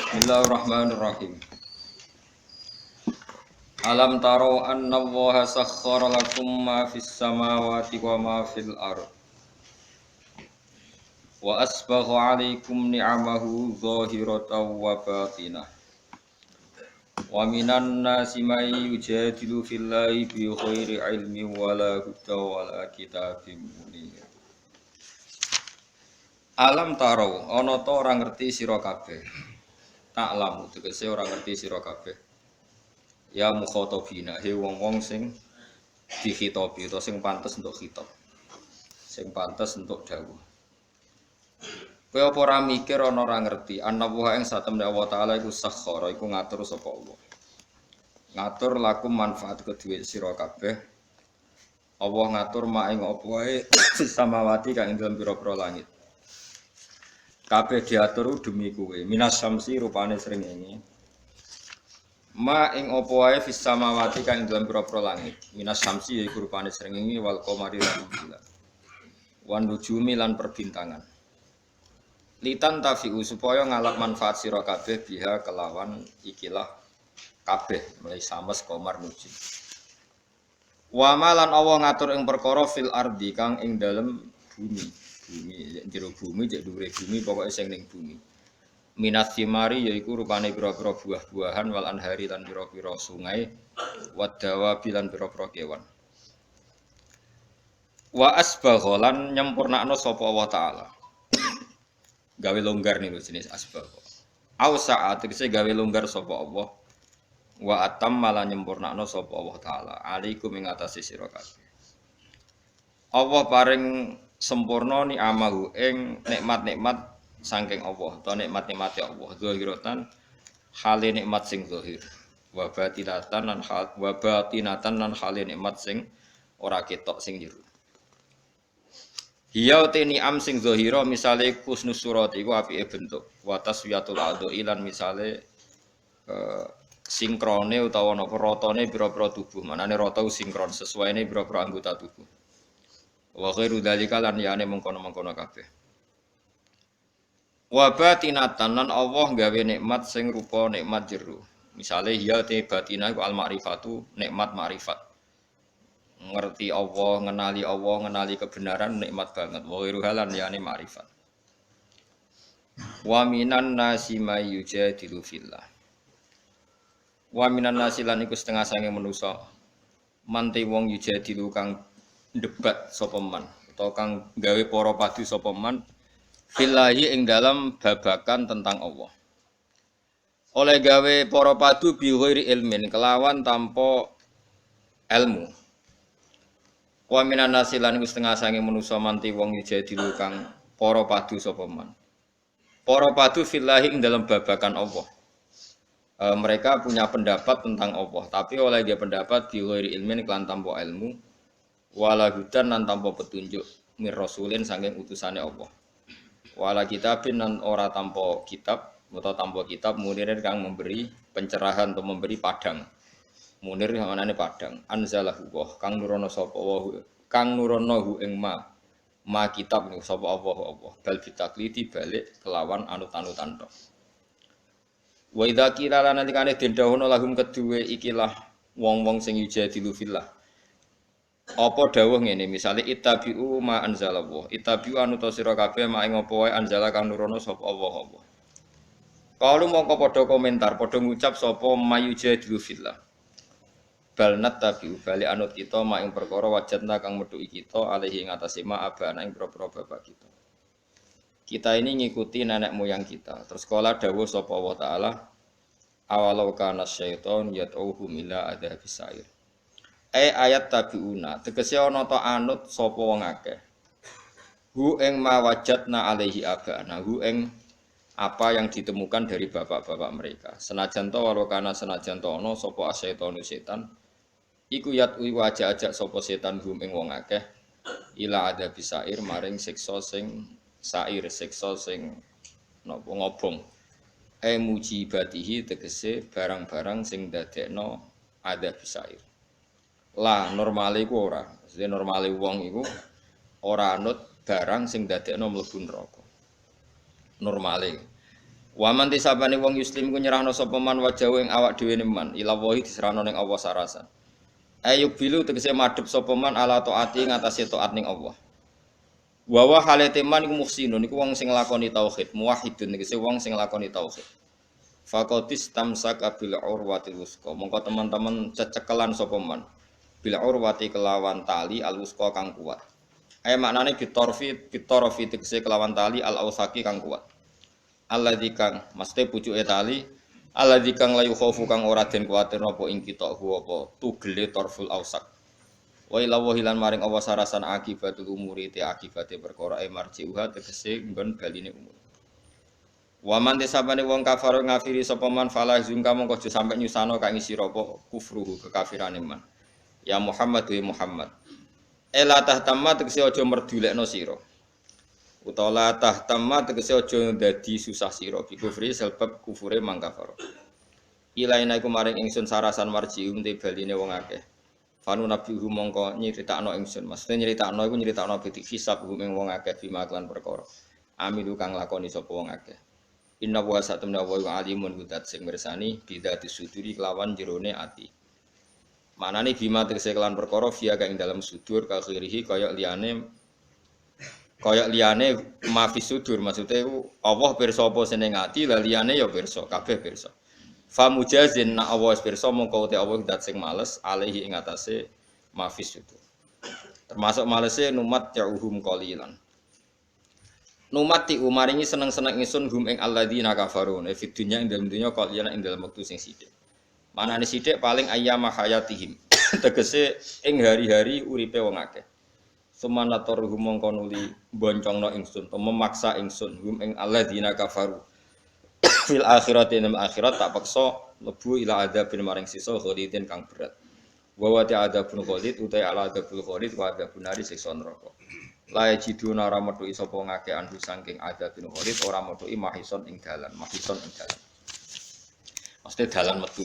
Bismillahirrahmanirrahim. Alam taro anna Allaha sakhkhara lakum ma fis samawati wa ma fil ard wa asbagha 'alaikum ni'amahu zahiratan wa batinah. Wa minan nasi may yujadilu fillahi bi ghairi ilmin wala huda wala kitabim munir. Alam taro ana ta ora ngerti sira kabeh. Tak lamu tegese ora ngerti sira kabeh. Ya mukhatabina he wong-wong sing dikhitobi utawa sing pantes untuk khitab. Sing pantes untuk dawuh. Kowe apa ora mikir ana ora ngerti annallaha ing satemene Allah taala iku sakhara iku ngatur sapa Allah. Ngatur lakum manfaat kedue sira kabeh. Allah ngatur mak ing apa wae samawati kang ing dalem pira-pira langit. Kabeh diatur demi kowe. Minas syamsi rupane srengenge. Ma ing apa wae fis samawati kang dalam pira-pira langit. Minas syamsi yaiku rupane srengenge wal qamari lan bulan. Wan nujumi lan perbintangan. Litan tafiu supaya ngalap manfaat sira kabeh biha kelawan ikilah kabeh mulai sames qamar nujum. Wa malan Allah ngatur ing perkara fil ardi kang ing dalem bumi. Bumi jero bumi cek dhuwure bumi pokoke sing ning bumi. Minat simari yaiku rupane pira-pira buah-buahan wal anhari lan pira-pira sungai wadawa bilan pira-pira kewan. Wa asbagha lan nyempurnakno sapa Allah taala. Gawe longgar niku jenis asbagha. Au sa'at tegese gawe longgar sapa Allah. Wa atamma lan nyempurnakno sapa Allah taala. Alaikum ing atase sira kabeh. Allah paring sempurna ni amahu ing nikmat-nikmat saking Allah atau nikmat-nikmate Allah zahiratan hale nikmat sing zahir wa batinatan lan hale nikmat sing ora ketok sing jero hiya te ni'am sing zahira misale husnus surat iku apike bentuk wa taswiyatul adhi lan misale sinkrone utawa napa ratane pira-pira tubuh manane rata sinkron sesuaine pira-pira anggota tubuh wa ghairu dzalika lan yane mengkono-mengkono kabeh. Wa batinatan lan Allah gawe nikmat sing rupa nikmat jero. Misale hiya te batinah iku al ma'rifatu nikmat ma'rifat. Ngerti Allah, ngenali kebenaran nikmat banget. Wa ghairu halan yane ma'rifat. Wa minan nasi may yujadilu fillah. Wa minan nasi lan iku setengah sange manusa. Mante wong yujadilu kang debat sapa man utawa kang gawe para padu sapa man fillahi ing dalam babakan tentang Allah. Oleh gawe para padu bi ghairi ilmin kelawan tanpa ilmu. Wa minan nasi lan setengah sange manusa manti wong yujadilu kang para padu sapa man. Para padu fillahi ing dalam babakan Allah. Mereka punya pendapat tentang Allah, tapi oleh dia pendapat bi ghairi ilmin kelan tanpa ilmu. Wala hudan lan tanpa petunjuk mir rasulin saking utusane Allah. Wala kitabin lan ora tanpa kitab utawa tanpa kitab munir kang memberi pencerahan atau memberi padang. Munir manane padang. Anzalahu wa kang nurono sapa wa kang nurono hu ing ma kitab niku sapa Allah. Bal bitakliti balik kelawan anut-anutan tok. Wa idza qila lan nalikane den dawuhna lahum kedue ikilah wong-wong sing yujadilu fillah. Apa dawuh ngene misale ittabi'u ma anzalallah ittabi'u anu ta sira kabeh mak ing apa wae anzala kang nurono sapa Allah. Kalu mongko padha komentar padha ngucap sapa mayujadilu fillah bal nattabi'u bali anut kita mak ing perkara wajadna kang metuki kita alaihi ing atase ma abana ing propro bapak kita. Kita ini ngikuti nenek moyang kita. Terus kala dawuh sapa Allah taala awalau kana syaiton yad'uhum ila adzabis sa'ir. Ayat tabiuna tegese ana ta anut sapa wong akeh hu ing mawajadna alaihi abana hu ing apa yang ditemukan dari bapak-bapak mereka senajan to warokana senajan to ana sapa asyetonu setan iku yatui wajah-ajak sapa setan hum ing wong akeh ila ada bisair maring siksa sing sair siksa sing napa ngobong mujibatihi tegese barang-barang sing dadekno ada bisair. Lah normale iku ora. Maksudnya normale wong iku ora anut barang sing dadekno mlebu neraka. Normale. Wa man tisabane wong muslim ku nyerahno sapa man wajahu ing awak dhewe man ila wahi diserahno ning Allah sarasan. Ayub bilu tegese madhep sapa man ala taati ngatasé taat ning Allah. Wa wa halate man iku muhsinun iku wong sing nglakoni tauhid, muwahhidun tegese wong sing nglakoni tauhid. Faqatis tamsaka bil urwatil wusqa. Mongko teman-teman cecekelan sapa man bil urwati kelawan tali al wusqa kang kuat. Maknane bitorfi tegese kelawan tali al ausaki kang kuat. Alladzi kang mesti pucuke tali alladzi kang layu khaufu kang ora den kuwatir apa ing kita apa tugele torful ausak wa ila wahilan maring Allah sarasan akibatul umuri te akibate perkara marjiuha tegese nggon baline umur wa man desabane wong kafir ngafiri sapa man falah zungka mongko aja sampe nyusano kang isi apa kufruhu kekafirane man ya Muhammad wa Muhammad ela tahtamma tegese aja merdulekno sira utawa tahtamma tegese aja dadi susah sira bi kufri sebab kufure mangkafar. Ilaina iku maring ingsun sarasan marjium te baline wong akeh. Fanu nabihu mongko nyritakno ingsun. Maksudnya nyritakno iku nyritakno bidik hisab ing wong akeh bima kelan perkara. Amilu kang lakoni sapa wong akeh. Inna wa satamna wa alimun hudat sing mirsani bidati suduri kelawan jerone ati. Manane bima tegese kelan perkara via kang dalam sudur ka khirihi kaya liyane mafis sudur maksudnya itu Allah pirsa apa seneng ati la liyane ya pirsa kabeh pirsa fa mujazin na Allah pirsa mongko te Allah dat sing males alaihi ing atase mafis sudur termasuk malese numat yauhum qalilan numat ti umaringi seneng-seneng ingsun hum ing alladzina kafaru fi dunya ing dalem dunya qalilan ing dalem wektu sing sithik manane sithik paling ayyama hayatihim tegese ing hari-hari uripe wong akeh sumanator hum mongko nuli boncongno ingsun to memaksa ingsun hum ing alladzina kafaru fil akhirati ing akhirat tak paksa lebu ila adzabin maring sisa khalidin kang berat wa wa ta'adzabun khalid utai ala adzabul khalid wa adzabun nari siksa neraka la yajiduna ora metu sapa ngake anhu saking adzabun khalid ora metu mahison ing dalan mesti dalan metu.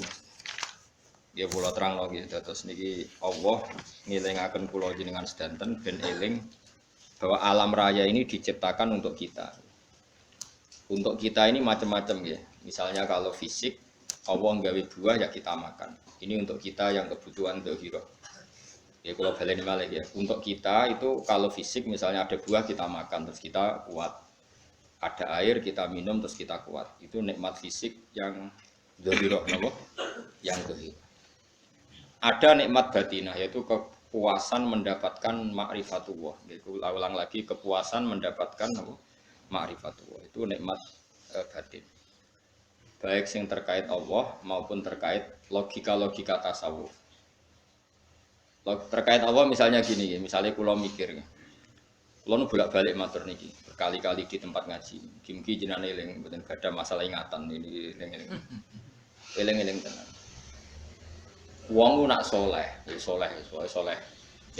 Ya kula terangno nggih dados niki Allah ngelingaken kula jenengan sedanten ben eling bahwa alam raya ini diciptakan untuk kita. Untuk kita ini macam-macam ya. Misalnya kalau fisik Allah nggawe buah ya kita makan. Ini untuk kita yang kebutuhan dhahirah. Ya kula baleni malih ya. Untuk kita itu kalau fisik misalnya ada buah kita makan terus kita kuat. Ada air kita minum terus kita kuat. Itu nikmat fisik yang dhahirah napa? Yang dhahirah. Ada nikmat batinah yaitu kepuasan mendapatkan ma'rifatullah. Yaitu ulang lagi kepuasan mendapatkan ma'rifatullah. Itu nikmat batin. Baik yang terkait Allah maupun terkait logika-logika tasawuf. Terkait Allah misalnya gini, misalnya kula mikir. Kula nu bolak-balik matur niki, berkali-kali di tempat ngaji. Gimki jenenge eling mboten gadah masalah ingatan ini eling-eling. Eling-eling tenan. Wong nak soleh, cek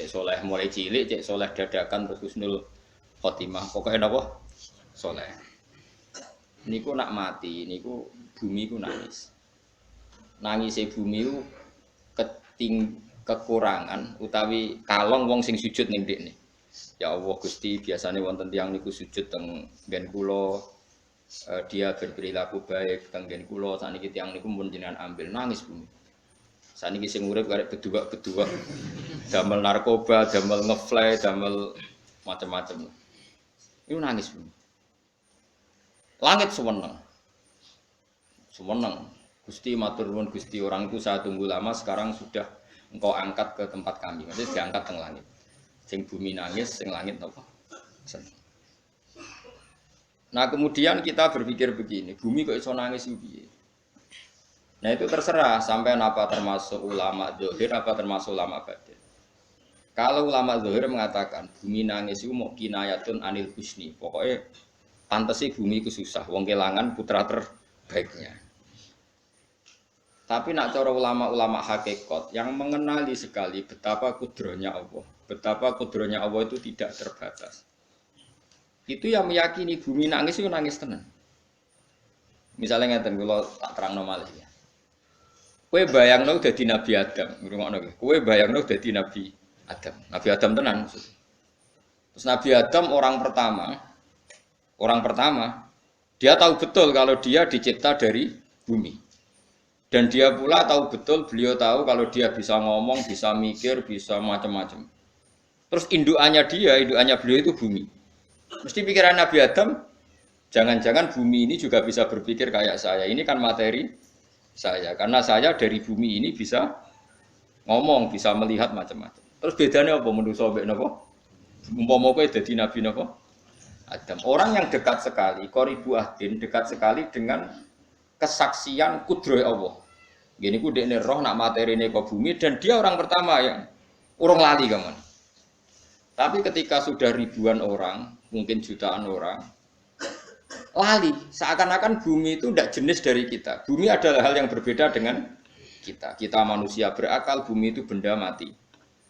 soleh mulai cilik, cek soleh dadakan terus husnul khotimah. Pokoknya napa? Soleh. Niku nak mati, niku bumi ku nangis. Nangise bumi ku kekurangan utawi kalong wong sing sujud ning ndekne. Ya Allah Gusti, biasane wonten tiyang niku sujud teng nggen kula dia berperilaku baik teng nggen kula sakniki tiyang niku mun jenengan ambil nangis bumi. Saniki sing urip karek bedua-bedua. Damel narkoba, damel ngefly, damel macam-macam. Iku nangis. Langit sewenang. Sewenang. Gusti matur nuwun Gusti, orang itu saya tunggu lama sekarang sudah engkau angkat ke tempat kami. Maksudnya diangkat teng langit. Sing bumi nangis, sing langit apa? Seneng. Nah, kemudian kita berpikir begini, bumi kok iso nangis piye? Nah itu terserah sampai apa termasuk ulama zahir apa termasuk ulama batin. Kalau ulama zahir mengatakan bumi nangis itu mau kinayatun anil husni. Pokoknya pantesi bumi itu susah, wong kelangan putra terbaiknya. Tapi nak cara ulama-ulama hakikat yang mengenali sekali betapa kudrohnya Allah, betapa kudrohnya Allah itu tidak terbatas. Itu yang meyakini bumi nangis itu nangis tenan. Misalnya ngeten kula tak terangno malih ya. Kowe bayangno dadi Nabi Adam, ngrungokno kowe. Kowe bayangno dadi Nabi Adam. Nabi Adam tenan maksud. Terus Nabi Adam orang pertama Dia tahu betul kalau dia dicipta dari bumi. Dan dia pula tahu betul, beliau tahu kalau dia bisa ngomong, bisa mikir, bisa macam-macam. Terus indukannya beliau itu bumi. Mesti pikiran Nabi Adam, jangan-jangan bumi ini juga bisa berpikir kayak saya. Ini kan materi saya. Karena saya dari bumi ini bisa ngomong, bisa melihat macam-macam. Terus bedanya apa menurut sobat napa? Umpama kowe dadi nabi napa? Adam. Orang yang dekat sekali, qoribu ahdin, dekat sekali dengan kesaksian kudroh Allah. Gini ku dekne roh nak materine ke bumi dan dia orang pertama yang urung lali kaman. Tapi ketika sudah ribuan orang, mungkin jutaan orang, lali. Seakan-akan bumi itu tidak jenis dari kita. Bumi adalah hal yang berbeda dengan kita. Kita manusia berakal, bumi itu benda mati.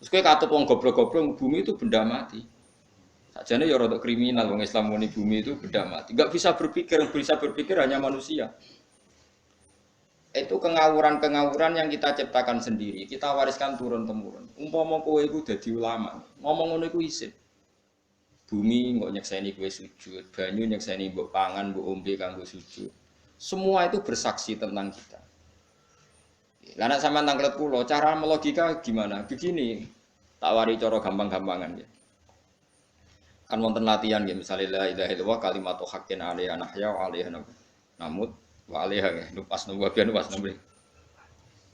Terus kowe katut wong goblok-goblok, bumi itu benda mati. Sajane ya rada kriminal wong Islam muni bumi itu benda mati. Enggak bisa berpikir, yang bisa berpikir hanya manusia. Itu kengawuran-kengawuran yang kita ciptakan sendiri, kita wariskan turun-temurun. Umpama kowe iku dadi ulama, ngomong ngono iku isin. Bumi kok nyekseni kowe sujud, banyu nyekseni mbok pangan, mbok ombe kanggo sujud. Semua itu bersaksi tentang kita. Lah nek sampean tanglet kula, cara melogika gimana? Begini, tak wari cara gampang-gampangan ya. Kan wonten latihan ya, misalnya la ilaha illallah kalimatu haqqin alaiha nahya wa alaiha namut wa alaiha ya, nupas nuwabian nupas nambe.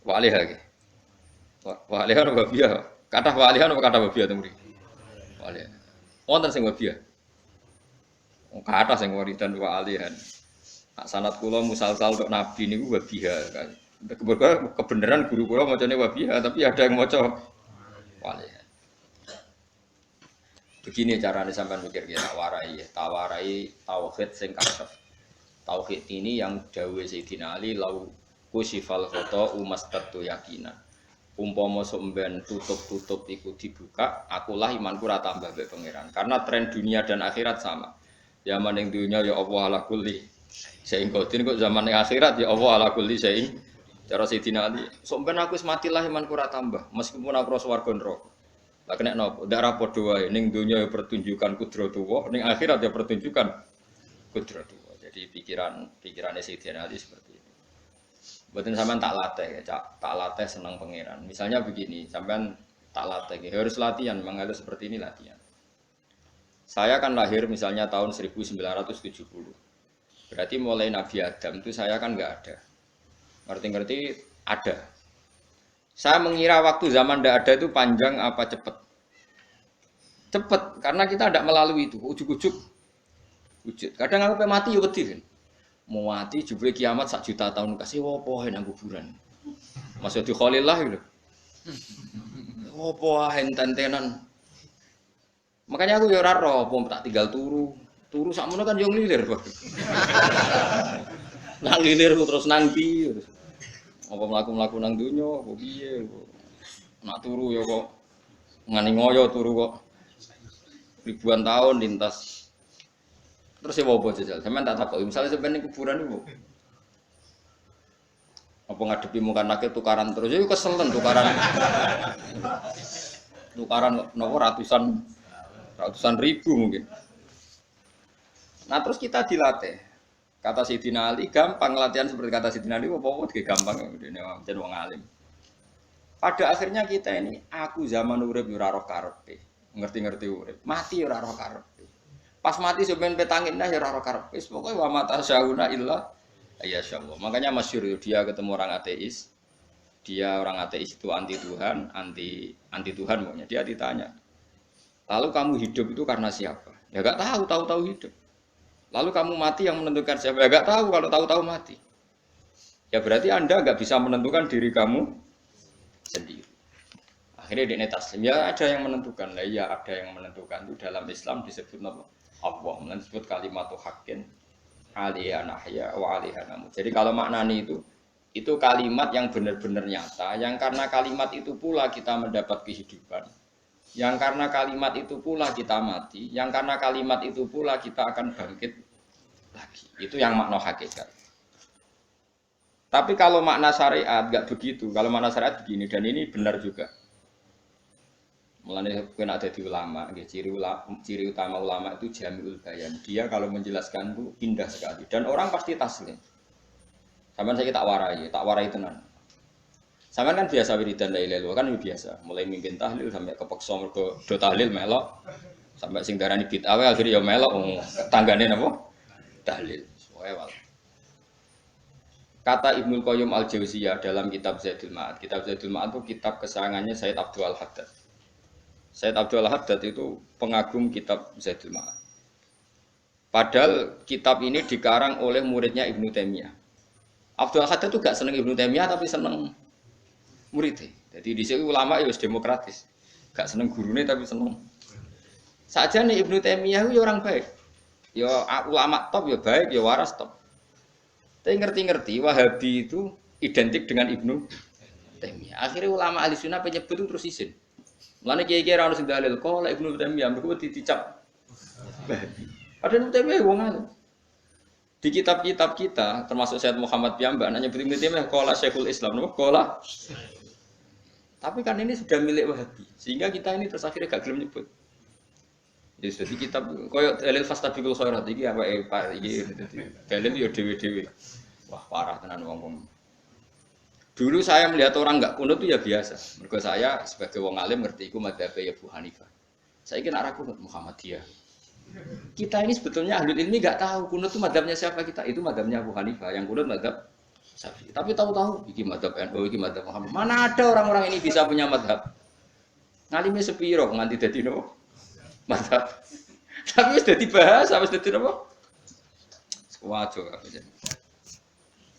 Wa alaiha ya. Wa alaiha nuwabian. Kata wa alaiha apa kata wabian temuri? Wa alaiha. Wonten sing wabian. Wong kata sing waridan wa alaiha. Nak sanad kula musalsal tok nabi niku wabiha kan. Kebenaran guru kula macane wabiha tapi ada yang maca wa alaiha. Begini caranya sampai mikir kita tawarai tauhid sing kasef. Tauhid ini yang dawuh Sayyidina Ali lau kusifal khoto umastatu yakinan. Umpama somben tutup-tutup iku dibuka, akulah imanku ora tambah mbek pangeran. Karena tren dunia dan akhirat sama. Zaman ning dunia ya Allah ala kulli syai'in qadir, kok zaman ning akhirat ya Allah ala kulli syai'in. Cara Sayyidina Ali, somben aku wis matilah imanku ora tambah, meskipun aku ora swarga neraka. Lah kena napa? Ndak ra padha wae. Ning donya ya pertunjukan kudratullah, ning akhirat ya pertunjukan kudratullah. Jadi pikirannya Sayyidina Ali seperti itu. Mboten sampean tak latih ya, tak latih senang pangeran. Misalnya begini, sampean tak latih ya, harus latihan, memang harus seperti ini latihan. Saya kan lahir misalnya tahun 1970. Berarti mulai Nabi Adam itu saya kan enggak ada. Ngerti-ngerti ada. Saya mengira waktu zaman tidak ada itu panjang apa cepat? Cepat, karena kita tidak melalui itu, ujuk-ujuk. Kadang aku mati ya wedi kan. Mau mati jebule kiamat 1 juta tahun kasih opo nang kuburan. Masuk di Khalillah gitu. Opo enten-tenan. Makanya aku ya ora ro, tak tinggal turu. Turu sakmono kan yo nglilir, Pak. Nang nglilir terus nang ndi terus. Apa mlaku-mlaku nang donya apa piye kok. Nak turu ya kok ngani ngoyo turu kok. Ribuan tahun lintas. Terus ya apa jajal? Sampeyan tak takoki, misale sampeyan ning kuburan iku. Apa ngadepi muka nakit tukaran terus ya keselen tukaran. Tukaran nopo ratusan ribu mungkin. Nah, terus kita dilatih. Kata Sayyidina Ali gampang latihan seperti kata Sayyidina Ali apa-apa gampang ngene jeneng wong alim. Pada akhirnya kita ini aku zaman urip ora roh karepe, ngerti-ngerti urip, mati ora roh karepe. Pas mati sampeyan petangin ya ora roh karepe, pokoke wa mata syauna illa ayasyallah. Makanya masyhur dia ketemu orang ateis. Dia orang ateis itu anti Tuhan, anti Tuhan pokoknya. Dia ditanya, "Lalu kamu hidup itu karena siapa?" Ya enggak tahu hidup. Lalu kamu mati yang menentukan siapa? Ya enggak tahu, kalau tahu-tahu mati. Ya berarti Anda enggak bisa menentukan diri kamu sendiri. Akhirnya dia taslim, ya ada yang menentukan. Lah ya ada yang menentukan itu dalam Islam disebut apa? Allah, disebut kalimatu haqqin alaiha nahya wa alaiha namut. Jadi kalau maknanya itu kalimat yang benar-benar nyata, yang karena kalimat itu pula kita mendapat kehidupan. Yang karena kalimat itu pula kita mati, yang karena kalimat itu pula kita akan bangkit lagi. Itu yang makna hakikat. Tapi kalau makna syariat enggak begitu. Kalau makna syariat begini dan ini benar juga. Mulane kowe nek dadi ulama, nggih ciri utama ulama itu jamiul bayan. Dia kalau menjelaskan itu indah sekali dan orang pasti taslim. Sampeyan saiki tak warai tenan. Sampeyan kan biasa wiridan la ilaha illallah kan biasa, mulai mimpin tahlil sampai kepeksa mergo do tahlil melok. Sampai sing darani bid'ah wae akhire ya melok tanggane napa? Tahlil. Wae wae. Kata Ibnu Qayyim Al-Jauziyah dalam kitab Zadul Ma'ad. Kitab Zadul Ma'ad itu kitab kesayangannya Sayyid Abdul Al-Haddad. Sayyid Abdul Al-Haddad itu pengagum kitab Zadul Ma'ad. Padahal kitab ini dikarang oleh muridnya Ibnu Taimiyah. Abdul Al-Haddad itu gak seneng Ibnu Taimiyah tapi seneng muridnya. Jadi di sini ulama ya demokratis. Gak seneng gurune tapi seneng. Saja nih Ibnu Taimiyah itu orang baik. Ya ulama top ya baik, ya waras top. Tapi ngerti-ngerti Wahabi itu identik dengan Ibnu Taimiyah. Akhirnya ulama ahli sunnah penyebut itu terus izin. Mulane kiai-kiai ra ono sing dalil kok lek Ibnu Taimiyah mergo dicap Wahabi. Padahal Ibnu Taimiyah wong alim. Di kitab-kitab kita termasuk Syekh Muhammad Piyambak nanya Ibnu Taimiyah qala Syekhul Islam napa qala. Tapi kan ini sudah milik Wahabi. Sehingga kita ini terus akhirnya gak gelem nyebut. Jadi kitab koyo dalil fastabiqul khairat iki apa Pak iki dalil yo dhewe-dhewe. Wah, parah tenan wong-wong. Dulu saya melihat orang enggak kunut itu ya biasa. Mergo saya sebagai wong alim ngerti iku madzhab Abu Hanifah. Saya kira arah kunut Muhammadiyah. Kita ini sebetulnya ahli ilmi enggak tahu kunut itu madzhabnya siapa kita. Itu madzhabnya Abu Hanifah. Yang kunut madzhab Syafi'i. Tapi tahu-tahu iki madzhab NU, iki madzhab Muhammad. Mana ada orang-orang ini bisa punya madzhab? Ngalime sepiro nganti dadi nopo? Madzhab. Tapi wis dadi bahasa, wis dadi nopo? Wajo kabeh.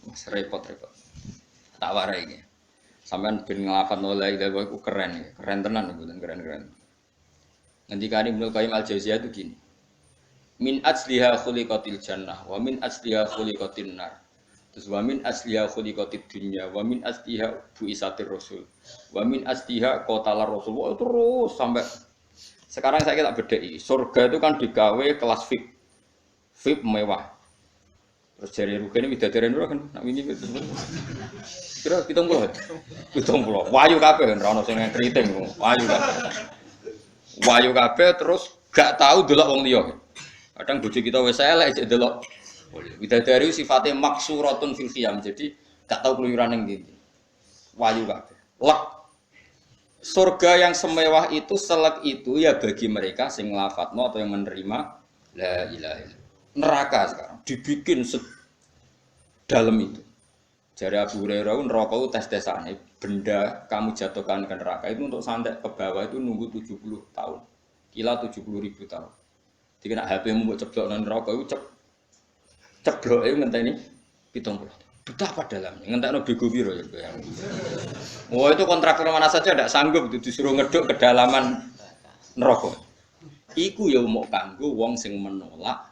Mas repot-repot. Tak warai iki. Sampeyan ben nglafat la ilaha illallah iku keren ya. Keren tenan niku, keren-keren. Ngendikane Ibnu Qayyim Al-Jauziyah itu gini. Min asliha khuliqatil jannah wa min asliha khuliqatin nar. Terus wa min asliha khuliqatid dunya wa min asliha buisatir rasul. Wa min asliha qatalar rasul. Oh, terus sampai sekarang saya tak bedai. Surga itu kan digawe kelas VIP. VIP mewah. Terus jari rugane widadari ora kan nak wingi wis. Kira 70. 70. Wayu kabeh ora ono sing kriting. Wayu kabeh. Wayu kabeh terus gak tahu delok wong liya. Kadang bojo kita wis elek jek delok. Widadari sifatnya maksuratun fil qiyam. Jadi gak tahu keluyuran ning ndi. Wayu kabeh. Lek surga yang semewah itu selek itu ya bagi mereka sing lafadzno atau yang menerima la ilaha illallah. Neraka sekarang dibikin sedalam itu. Jari Abu Hurairah neraka itu tes-tesane benda kamu jatuhkan ke neraka itu untuk santet ke bawah itu nunggu 70 tahun. Kila 70.000 tahun. Jadi nak HP-mu mbok ceblok nang neraka itu cebloke ngenteni 70. Betapa dalamnya, ngentekno bego piro ya bayang. Oh itu kontraktor mana saja tidak sanggup itu disuruh ngeduk kedalaman neraka. Iku ya mau kanggo wong sing menolak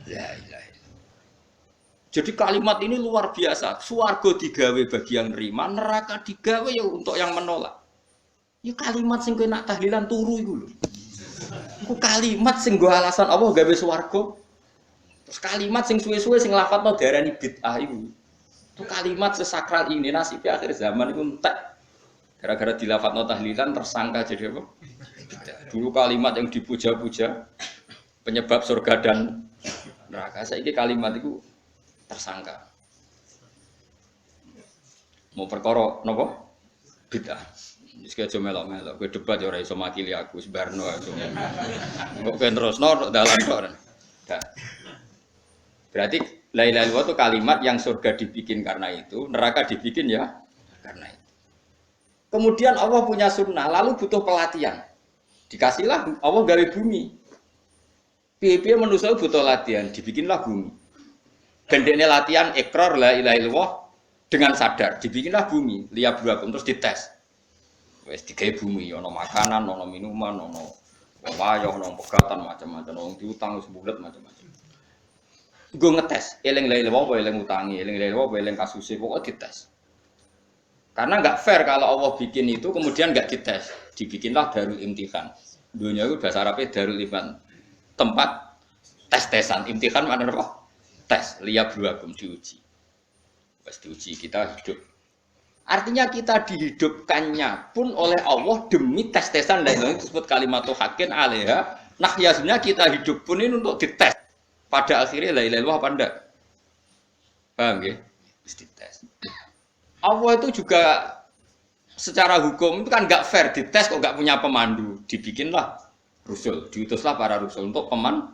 la ilaha illallah. Jadi kalimat ini luar biasa. Swarga digawe bagi yang nerima, neraka digawe ya untuk yang menolak. Ya kalimat sing kowe nak tahlilan turu iku lho. Iku kalimat sing nggo alasan Allah gawe swarga. Terus kalimat sing suwe-suwe sing lafadzno diarani bid'ah iku. Itu kalimat sesakral ini nasibnya akhir zaman itu entek. Gara-gara dilafadzno tahlilan tersangka jadi apa? Dulu kalimat yang dipuja-puja penyebab surga dan neraka. Saiki kalimat itu tersangka. Mau perkara napa? Bid'ah. Wis aja melok-melok, kowe debat ya ora iso makili aku sebarno aja. Kok kowe terusno dalan kok. Berarti la ilaha illallah itu kalimat yang surga dibikin karena itu, neraka dibikin ya karena itu. Kemudian Allah punya sunnah, lalu butuh pelatihan. Dikasihlah Allah gawe bumi. Piye-piye manusia butuh latihan, dibikinlah bumi. Gendekne latihan ikrar la ilaha illallah dengan sadar, dibikinlah bumi, liyabluwakum terus dites. Wis digawe bumi, ana makanan, ana minuman, ana wayah, ana pegatan macam-macam, wong diutang wis bulet macam-macam. Gue ngetes, eling la ilaha illallah, eling utangi, eling la ilaha illallah, eling kasuse, pokoknya dites. Karena nggak fair kalau Allah bikin itu kemudian nggak dites, dibikinlah darul imtihan. Dunia itu bahasa Arabnya darul imtihan, tempat tes-tesan. Imtihan mana apa? Tes, liyabluwakum diuji. Pas diuji kita hidup Artinya kita dihidupkannya pun oleh Allah demi tes-tesan dan itu disebut kalimat haqqin alaiha. Nah, ya sebenarnya kita hidup pun ini untuk dites. Pada akhirnya la ilaha illallah apa enggak? Paham ya? Terus dites. Allah itu juga secara hukum itu kan enggak fair dites kok enggak punya pemandu. Dibikinlah rusul, diutuslah para rusul untuk pemandu.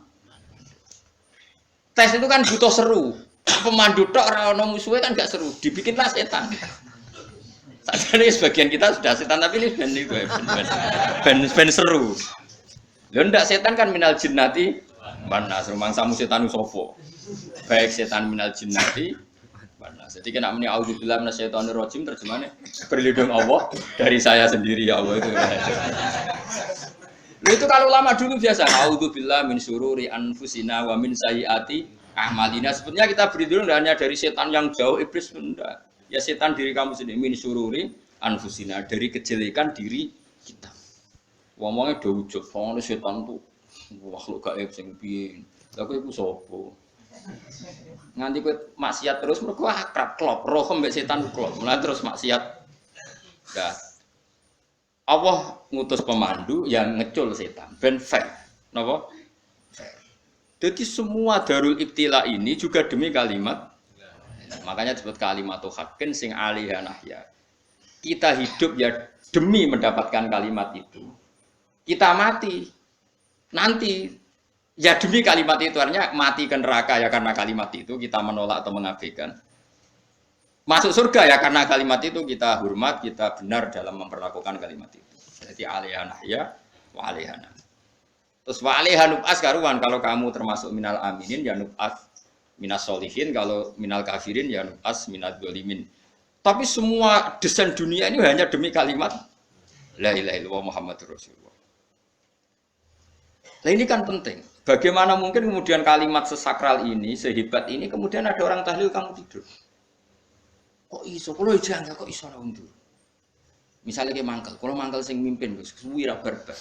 Tes itu kan butuh seru. Pemandu tok ora ono musuhe kan enggak seru. Dibikinlah setan. Sadane sebagian kita sudah setan tapi ini ben seru. Lho ndak setan kan minal jinnati manas rumangsamu setan sapa. Baik setan minal jinnati manas. Jadi kena muni auzubillahi minasyaitonir rajim terjemahane berlindung Allah dari saya sendiri ya Allah itu. Lho itu kalau ulama dulu biasa auzubillahi min syururi anfusina wa min sayyiati a'malina. Sebenarnya kita berlindung hanya dari setan yang jauh iblis enggak. Ya setan diri kamu sendiri min syururi anfusina dari kejelekan diri kita. Wong-wonge do ujug, wong setan tuh makhluk gaib sing piye. Lah kowe iku sapa? Nganti kowe maksiat terus mergo akrab klop, roh mbek setan klop. Mulai terus maksiat. Nah, Allah ngutus pemandu yang ngecul setan ben fair. Napa? Jadi semua darul ibtila ini juga demi kalimat. Makanya disebut kalimat haqqin sing alaiha nahya. Kita hidup ya demi mendapatkan kalimat itu. Kita mati nanti ya demi kalimat itu, artinya mati ke neraka ya karena kalimat itu kita menolak atau mengabaikan. Masuk surga ya karena kalimat itu kita hormat, kita benar dalam memperlakukan kalimat itu. Jadi alaiha nahya wa alaiha. Terus wa alaiha nub'as karuan kalau kamu termasuk minal aminin ya nub'as minas solihin, kalau minal kafirin ya nub'as minad dzalimin. Tapi semua desain dunia ini hanya demi kalimat la ilaha illallah Muhammadur Rasulullah. Nah ini kan penting. Bagaimana mungkin kemudian kalimat sesakral ini, sehebat ini, kemudian ada orang tahlil kamu tidur. Kok iso? Kalau jangan kok iso ra undur. Misalnya kayak mangkel, kalau mangkel sing mimpin Gus, suwi ra barbar.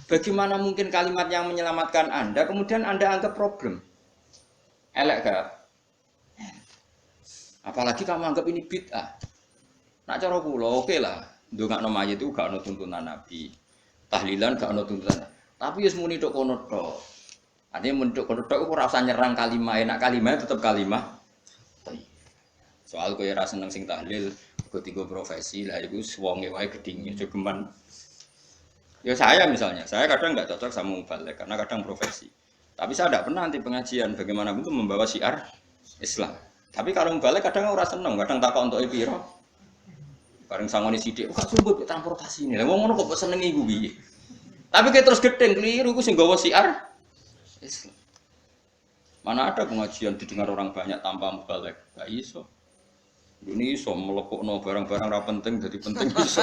Bagaimana mungkin kalimat yang menyelamatkan Anda kemudian Anda anggap problem? Elek gak? Apalagi kamu anggap ini bid'ah. Nak cara kula oke lah, ndongakno mayit itu gak ono tuntunan Nabi. Tahlilan gak ono tuntunan. Tapi wis muni tok kono tok. Artinya muni tok kono tok ora usah nyerang kalimah, enak kalimah tetep kalimah. Soal kowe ora seneng sing tahlil, kok tiga profesi lah iku wonge wae gedhinge jogeman. Ya saya misalnya, saya kadang enggak cocok sama mubalek karena kadang profesi. Tapi saya tidak pernah nanti pengajian bagaimana itu membawa syiar Islam. Tapi kalau balik kadang orang seneng, kadang takut untuk piro. Bareng sangoni sidik, kok sumbut transportasi ini. Lah wong ngono kok seneng iku piye? Tapi kayak terus gedeng keliru iku sing gawa syiar Islam. Mana ada pengajian didengar orang banyak tanpa mubalek? Gak iso. Ini iso melepukno barang-barang ra penting jadi penting iso.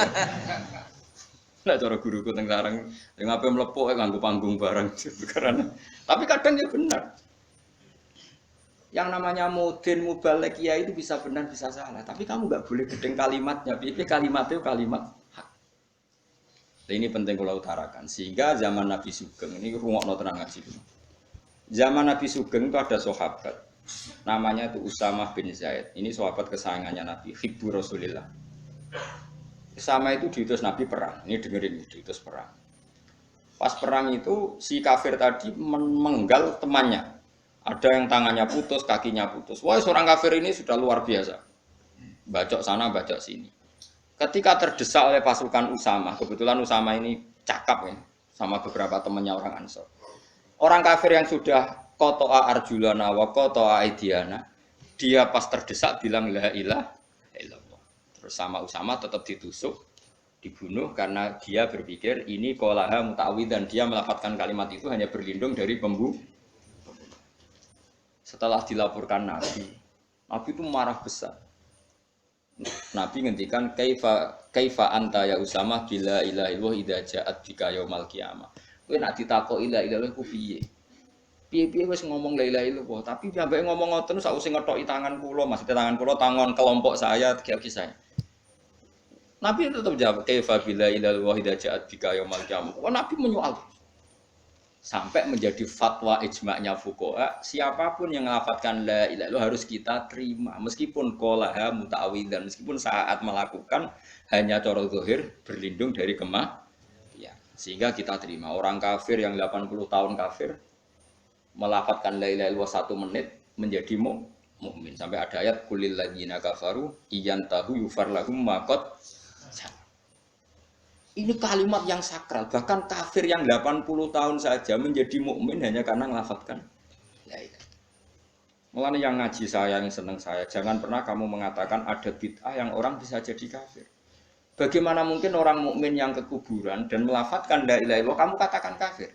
Lah cara guruku teng sarang, yang apa melepuk nganggo panggung barang karena. Tapi kadang ya benar. Yang namanya mudin mubalek ya itu bisa benar bisa salah. Tapi kamu nggak boleh gedeng kalimatnya. Piye kalimat itu kalimat hak. Nah, ini penting kalau utarakan. Sehingga zaman Nabi Sugeng ini rungokno tenang ngaji. Zaman Nabi Sugeng itu ada sahabat. Namanya itu Usamah bin Zaid. Ini sahabat kesayangannya Nabi, hibbu Rasulillah. Sama itu diutus Nabi perang. Ini dengerin, diutus perang. Pas perang itu si kafir tadi menggal temannya. Ada yang tangannya putus, kakinya putus. Wah, seorang kafir ini sudah luar biasa. Bacok sana, bacok sini. Ketika terdesak oleh pasukan Usamah, kebetulan Usamah ini cakap ya, sama beberapa temannya orang Ansor. Orang kafir yang sudah qata'a arjulana wa qata'a aidiana, dia pas terdesak bilang la ilaha illallah. Terus sama Usamah tetap ditusuk, dibunuh karena dia berpikir ini qolaha muta'awid dan dia melafadzkan kalimat itu hanya berlindung dari pembunuh. Setelah dilaporkan Nabi itu marah besar. Nabi ngendikan kaifa anta ya Usamah bila ilaha illallah idza ja'at bika yaumal qiyamah. Kowe nek ditakoki la ilaha illallah ku piye? Piye-piye wis ngomong la ilaha illallah, tapi sampai ngomong ngoten sakwise ngethoki tangan kula, maksudnya tangan kula tangan kelompok saya, kaki saya. Nabi tetap jawab kaifa bila ilaha illallah idza ja'at bika yaumal qiyamah. Nabi menyoal. Sampai menjadi fatwa ijma'nya fuqaha, siapapun yang melafadzkan la ilaha illallah harus kita terima meskipun qolaha muta'awwidzan, meskipun saat melakukan hanya cara zahir berlindung dari ya. Sehingga kita terima. Orang kafir yang 80 tahun kafir melafadzkan la ilaha illallah 1 menit menjadi mukmin. Sampai ada ayat kulil ladzina kafaru iyantahu yufar lahum ma qad. Ini kalimat yang sakral, bahkan kafir yang 80 tahun saja menjadi mukmin hanya karena melafadzkan la ilaha. Mulane yang ngaji saya, yang senang saya, jangan pernah kamu mengatakan ada bid'ah yang orang bisa jadi kafir. Bagaimana mungkin orang mukmin yang ke kuburan dan melafadzkan la ilaha illallah kamu katakan kafir?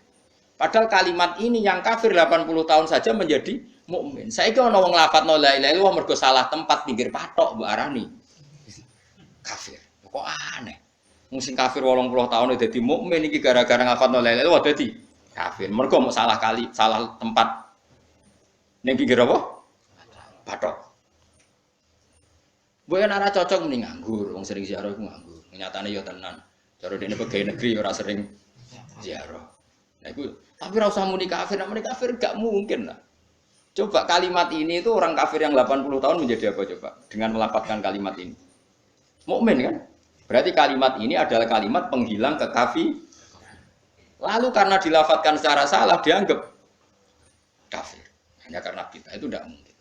Padahal kalimat ini yang kafir 80 tahun saja menjadi mukmin. Saiki ana wong nglafadzno la ilaha illallah mergo salah tempat pinggir patok mbok arani kafir. Kok aneh. Musim kafir 80 tahun dadi mukmin iki gara-gara nglafadzno la ilaha illallah dadi kafir. Mergo mau salah kali, salah tempat. Ning pinggir apa? Patok. Mbok yen ora cocok mending nganggur, wong sering ziarah iku nganggur. Nyatane ya tenan. Cara dene pegawai negeri ora sering ziarah. Nah iku tapi ora usah muni kafir, nek muni kafir gak mungkin lah. Coba kalimat ini itu orang kafir yang 80 tahun menjadi apa coba? Dengan melafadzkan kalimat ini. Mukmin kan? Berarti kalimat ini adalah kalimat penghilang kekafir. Lalu karena dilafadzkan secara salah dianggap kafir. Hanya karena kita itu tidak mungkin.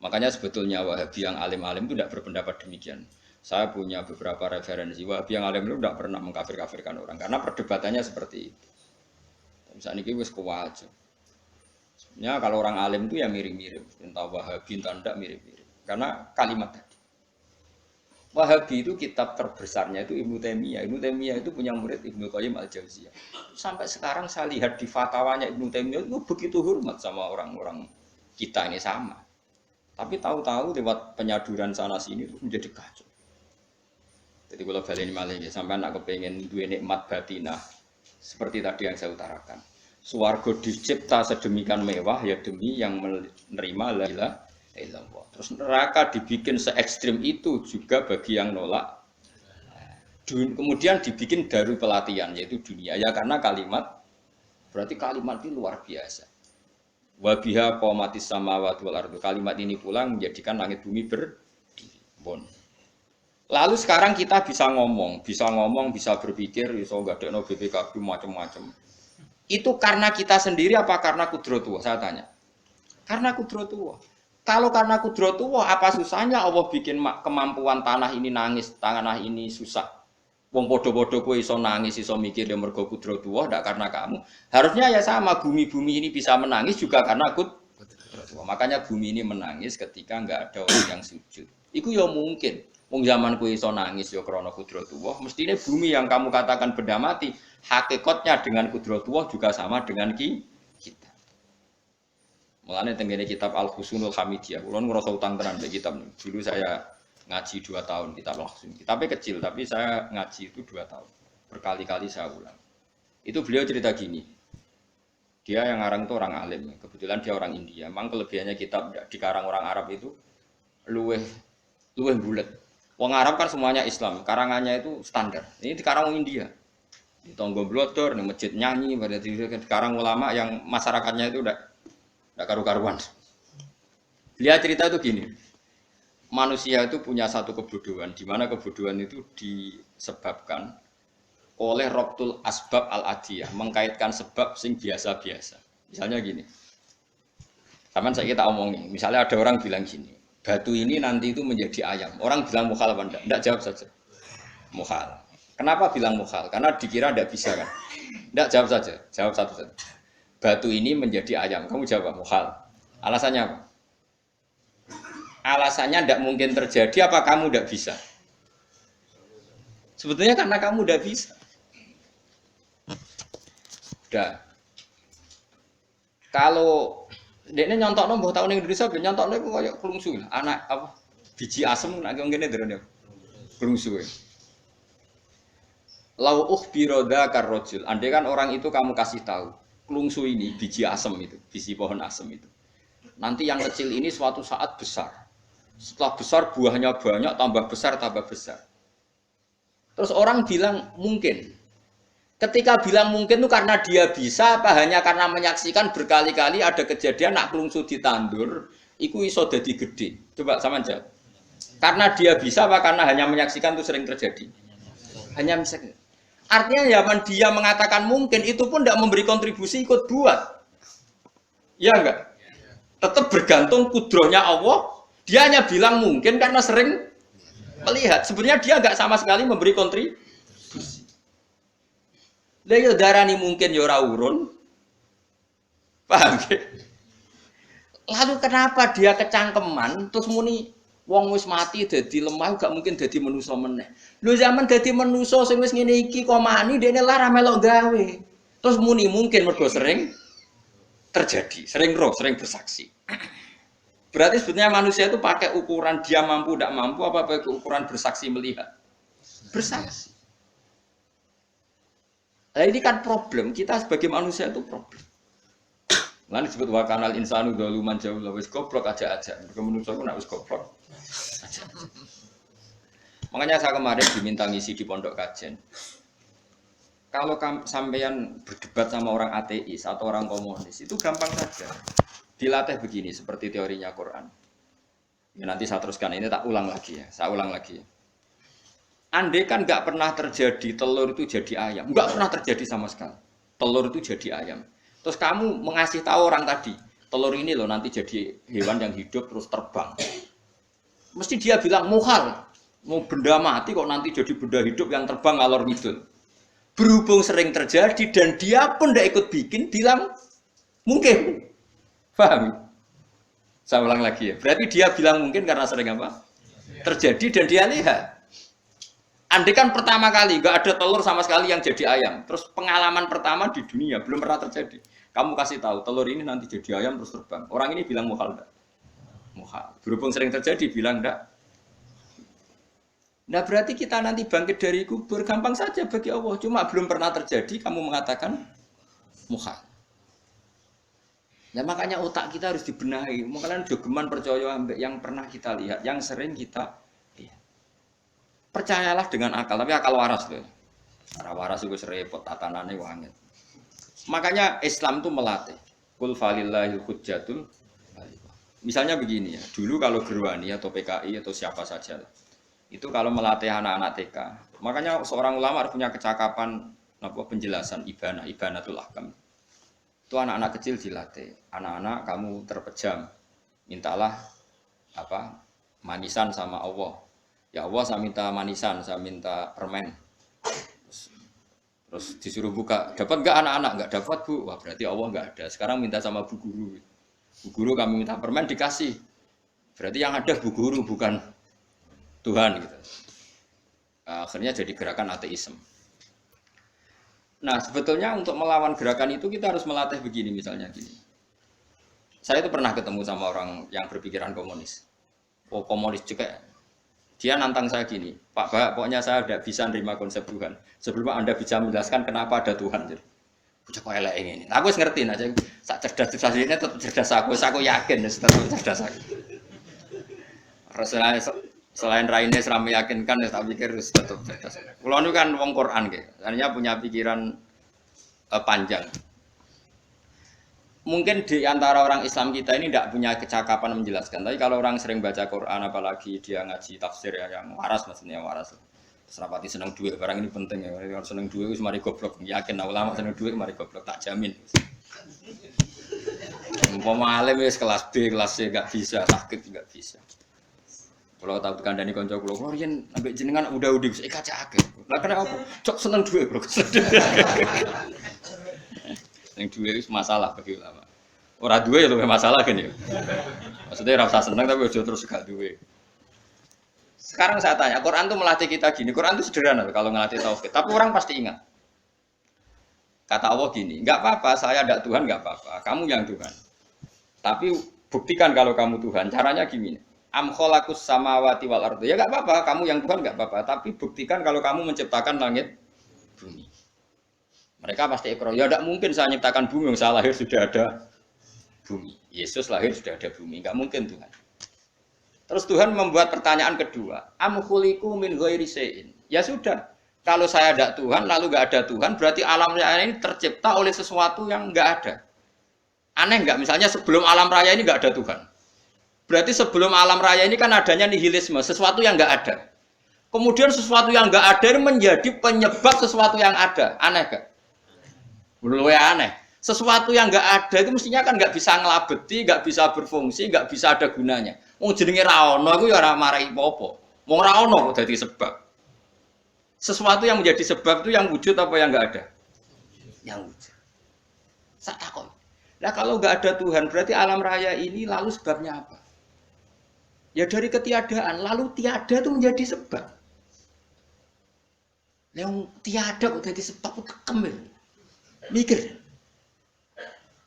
Makanya sebetulnya Wahabi yang alim-alim itu tidak berpendapat demikian. Saya punya beberapa referensi Wahabi yang alim itu tidak pernah mengkafir-kafirkan orang karena perdebatannya seperti itu. Misalnya ini wis kuwajo. Sebenarnya kalau orang alim itu ya mirip-mirip, entah Wahabi entah tidak mirip-mirip. Karena kalimat tadi. Wahabi itu kitab terbesarnya itu Ibnu Taimiyah. Ibnu Taimiyah itu punya murid Ibnu Qayyim Al-Jauziyah. Sampai sekarang saya lihat di fatwanya Ibnu Taimiyah itu begitu hormat sama orang-orang kita ini sama. Tapi tahu-tahu lewat penyaduran sana sini itu menjadi kacau. Jadi kalau baleni malih ya sampai nak kepengen duwe nikmat batinah seperti tadi yang saya utarakan. Swarga dicipta sedemikian mewah ya demi yang menerima la ilaha illallah. Terus neraka dibikin se ekstrim itu juga bagi yang nolak. Kemudian dibikin darul pelatihan yaitu dunia ya karena kalimat berarti kalimat ini luar biasa. Wa biha qamatis samawati wal ardu. Kalimat ini pula menjadikan langit bumi berdiri. Bon. Lalu sekarang kita bisa ngomong, bisa berpikir, bisa ngadekno BPKB macam-macam. Itu karena kita sendiri apa karena kudratullah? Saya tanya. Karena kudratullah. Kalau karena kudratullah, apa susahnya Allah bikin kemampuan tanah ini nangis, tanah ini susah. Wong podo-podo kowe iso nangis, iso mikir ya mergo kudratullah, ndak karena kamu. Harusnya ya sama, bumi-bumi ini bisa menangis juga karena kudratullah. Makanya bumi ini menangis ketika enggak ada orang yang sujud. Iku ya mungkin. Wong zaman kowe iso nangis ya krana kudratullah, mestine bumi yang kamu katakan benda mati, hakikatnya dengan kudratullah juga sama dengan kita. Mulane tenggene kitab Al-Husnul Hamidiyah, kula ngrasa utang tenan mbek kitab. Dulu saya ngaji 2 tahun kitab langsung. Kitabnya kecil tapi saya ngaji itu 2 tahun. Berkali-kali saya ulang. Itu beliau cerita gini. Dia yang ngarang itu orang alim, kebetulan dia orang India. Memang kelebihannya kitab dikarang orang Arab itu luweh bulet. Wong Arab kan semuanya Islam, karangannya itu standar. Ini dikarang orang India. Di tonggo blodor, di masjid nyanyi, pada dikarang ulama yang masyarakatnya itu udah karu-karuan. Dia cerita itu gini, manusia itu punya satu kebodohan, di mana kebodohan itu disebabkan oleh Rabtul Asbab Al-Adiyah, mengkaitkan sebab sing biasa-biasa. Misalnya gini, sama saya kita omongin, misalnya ada orang bilang gini, batu ini nanti itu menjadi ayam. Orang bilang mukhal apa enggak? Enggak, jawab saja. Mukhal. Kenapa bilang mukhal? Karena dikira enggak bisa kan? Enggak, jawab saja. Jawab satu saja. Batu ini menjadi ayam. Kamu jawab mukhal. Alasannya apa? Alasannya tidak mungkin terjadi. Apa kamu tidak bisa? Sebetulnya karena kamu tidak bisa. Udah. Kalau dia nyontok nombor tahun Indonesia, nyontok itu kayak kelungsu. Anak apa? Biji asem nak ngene derene. Kelungsu. Lau ukhbiroda karrojul. Andai kan orang itu kamu kasih tahu. Kelungsu ini, biji asem itu, biji pohon asem itu. Nanti yang kecil ini suatu saat besar. Setelah besar buahnya banyak, tambah besar, tambah besar. Terus orang bilang mungkin. Ketika bilang mungkin itu karena dia bisa apa hanya karena menyaksikan berkali-kali ada kejadian nak kelungsu ditandur, iku iso dadi gede. Coba sama jawab. Karena dia bisa apa karena hanya menyaksikan itu sering terjadi? Hanya menyaksikan. Artinya zaman dia mengatakan mungkin itu pun tidak memberi kontribusi ikut buat. Ya enggak? Tetap bergantung kudrohnya Allah. Dia hanya bilang mungkin karena sering melihat. Sebenarnya dia enggak sama sekali memberi kontribusi. Lah yo darani mungkin yo ora urun. Paham ya? Lalu kenapa dia kecangkeman terus muni wong wis mati dadi lemah gak mungkin dadi manusa meneh. Lho zaman dadi manusa sing wis ngene iki kok mani dene lara melok gawe. Terus muni mungkin mergo sering terjadi, sering roh, sering bersaksi. Berarti sebetulnya manusia itu pakai ukuran dia mampu tidak mampu apa pakai ukuran bersaksi melihat? Bersaksi. Nah ini kan problem, kita sebagai manusia itu problem. Lalu disebut wakanal insanu dzaluman jauh wis goblok aja. Mergo manusia ku nek wis goblok aja. Makanya saya kemarin diminta ngisi di pondok kajen. Kalau sampean berdebat sama orang ateis atau orang komunis itu gampang saja. Dilatih begini seperti teorinya Quran. Ya, nanti saya teruskan ini tak ulang lagi ya. Saya ulang lagi ya. Andai kan nggak pernah terjadi telur itu jadi ayam, nggak pernah terjadi sama sekali. Telur itu jadi ayam. Terus kamu mengasih tahu orang tadi, telur ini loh nanti jadi hewan yang hidup terus terbang. Mesti dia bilang muhal, mau benda mati kok nanti jadi benda hidup yang terbang ngalor ngidul. Berhubung sering terjadi dan dia pun tidak ikut bikin, bilang mungkin. Paham? Saya ulang lagi ya. Berarti dia bilang mungkin karena sering apa? Terjadi dan dia lihat. Andai kan pertama kali nggak ada telur sama sekali yang jadi ayam, terus pengalaman pertama di dunia belum pernah terjadi. Kamu kasih tahu telur ini nanti jadi ayam terus terbang. Orang ini bilang muhal enggak? Muhal. Berhubung sering terjadi bilang enggak. Nah berarti kita nanti bangkit dari kubur gampang saja bagi Allah. Cuma belum pernah terjadi kamu mengatakan muhal. Nah makanya otak kita harus dibenahi. Makanya jogeman percaya yang pernah kita lihat, yang sering kita percayalah dengan akal, tapi akal waras loh. Waras itu serempet tatanannya wangi. Makanya Islam itu melatih. Qul falillahil hujjatul. Misalnya begini ya, dulu kalau Gerwani atau PKI atau siapa saja, itu kalau melatih anak-anak TK, makanya seorang ulama harus punya kecakapan penjelasan ibanatul ahkam. Itu anak-anak kecil dilatih. Anak-anak kamu terpejam, mintalah manisan sama Allah. Ya Allah saya minta manisan, saya minta permen. Terus disuruh buka, dapat enggak anak-anak? Enggak dapat bu, wah berarti Allah enggak ada. Sekarang minta sama bu guru. Bu guru kami minta permen dikasih. Berarti yang ada bu guru bukan Tuhan gitu. Akhirnya jadi gerakan ateisme. Nah sebetulnya untuk melawan gerakan itu kita harus melatih begini misalnya gini. Saya itu pernah ketemu sama orang yang berpikiran komunis. Oh komunis juga. Dia nantang saya gini, Pak Bah, pokoknya saya tidak bisa menerima konsep Tuhan. Sebelum Anda bisa menjelaskan kenapa ada Tuhan. Bocah kok elek ini. Aku wis ngerti aja. Sak cerdas aslinya tetap cerdas aku yakin tetap cerdas aku. Selain raine seram meyakinkan ya tak pikir tetap cerdas. Kulo niku kan wong Quran nggih. Artinya punya pikiran panjang. Mungkin di antara orang Islam kita ini tidak punya kecakapan menjelaskan. Tapi kalau orang sering baca Quran, apalagi dia ngaji tafsir ya, yang waras maksudnya waras. Serapati seneng duit, barang ini penting ya. Kalau seneng duit, mari goblok. Yakin ulama seneng duit, mari goblok. Tak jamin. Umpama alim wis kelas B, kelas C nggak bisa, tahqiq nggak bisa. Kalau tahu kandani konco kulo, kalau riyen ambek jenengan udah bisa kaca akeh. Lah kenapa? Cok seneng duit, bro. Yang duwe itu masalah bagi ulama. Orang duwe ya lebih masalah kan ya. Maksudnya rasa senang tapi udah terus gak duwe. Sekarang saya tanya, Quran itu melatih kita gini. Quran itu sederhana kalau ngelatih tauhid. Tapi orang pasti ingat. Kata Allah gini, nggak apa-apa, saya ada Tuhan nggak apa-apa. Kamu yang Tuhan. Tapi buktikan kalau kamu Tuhan. Caranya gini. Am khalaqus samawati wal ardi. Ya nggak apa-apa, kamu yang Tuhan nggak apa-apa. Tapi buktikan kalau kamu menciptakan langit, bumi. Mereka pasti ikrar, ya tidak mungkin saya menciptakan bumi, saya lahir sudah ada bumi. Yesus lahir sudah ada bumi, nggak mungkin Tuhan. Terus Tuhan membuat pertanyaan kedua, am khuliqu min ghairi syai'in. Ya sudah, Kalau saya ada Tuhan, lalu nggak ada Tuhan, berarti alam raya ini tercipta oleh sesuatu yang nggak ada. Aneh nggak? Misalnya sebelum alam raya ini nggak ada Tuhan. Berarti sebelum alam raya ini kan adanya nihilisme, sesuatu yang nggak ada. Kemudian sesuatu yang nggak ada ini menjadi penyebab sesuatu yang ada. Aneh nggak? Menurut saya aneh. Sesuatu yang nggak ada itu mestinya kan nggak bisa ngelabeti, nggak bisa berfungsi, nggak bisa ada gunanya. Mau jenenge raono itu ya ora marai popo. Mau raono kok jadi sebab. Sesuatu yang menjadi sebab itu yang wujud apa yang nggak ada? Yang wujud. Saya takut. Nah kalau nggak ada Tuhan berarti alam raya ini lalu sebabnya apa? Ya dari ketiadaan. Lalu tiada itu menjadi sebab. Yang tiada kok jadi sebab itu kekem. Mikir.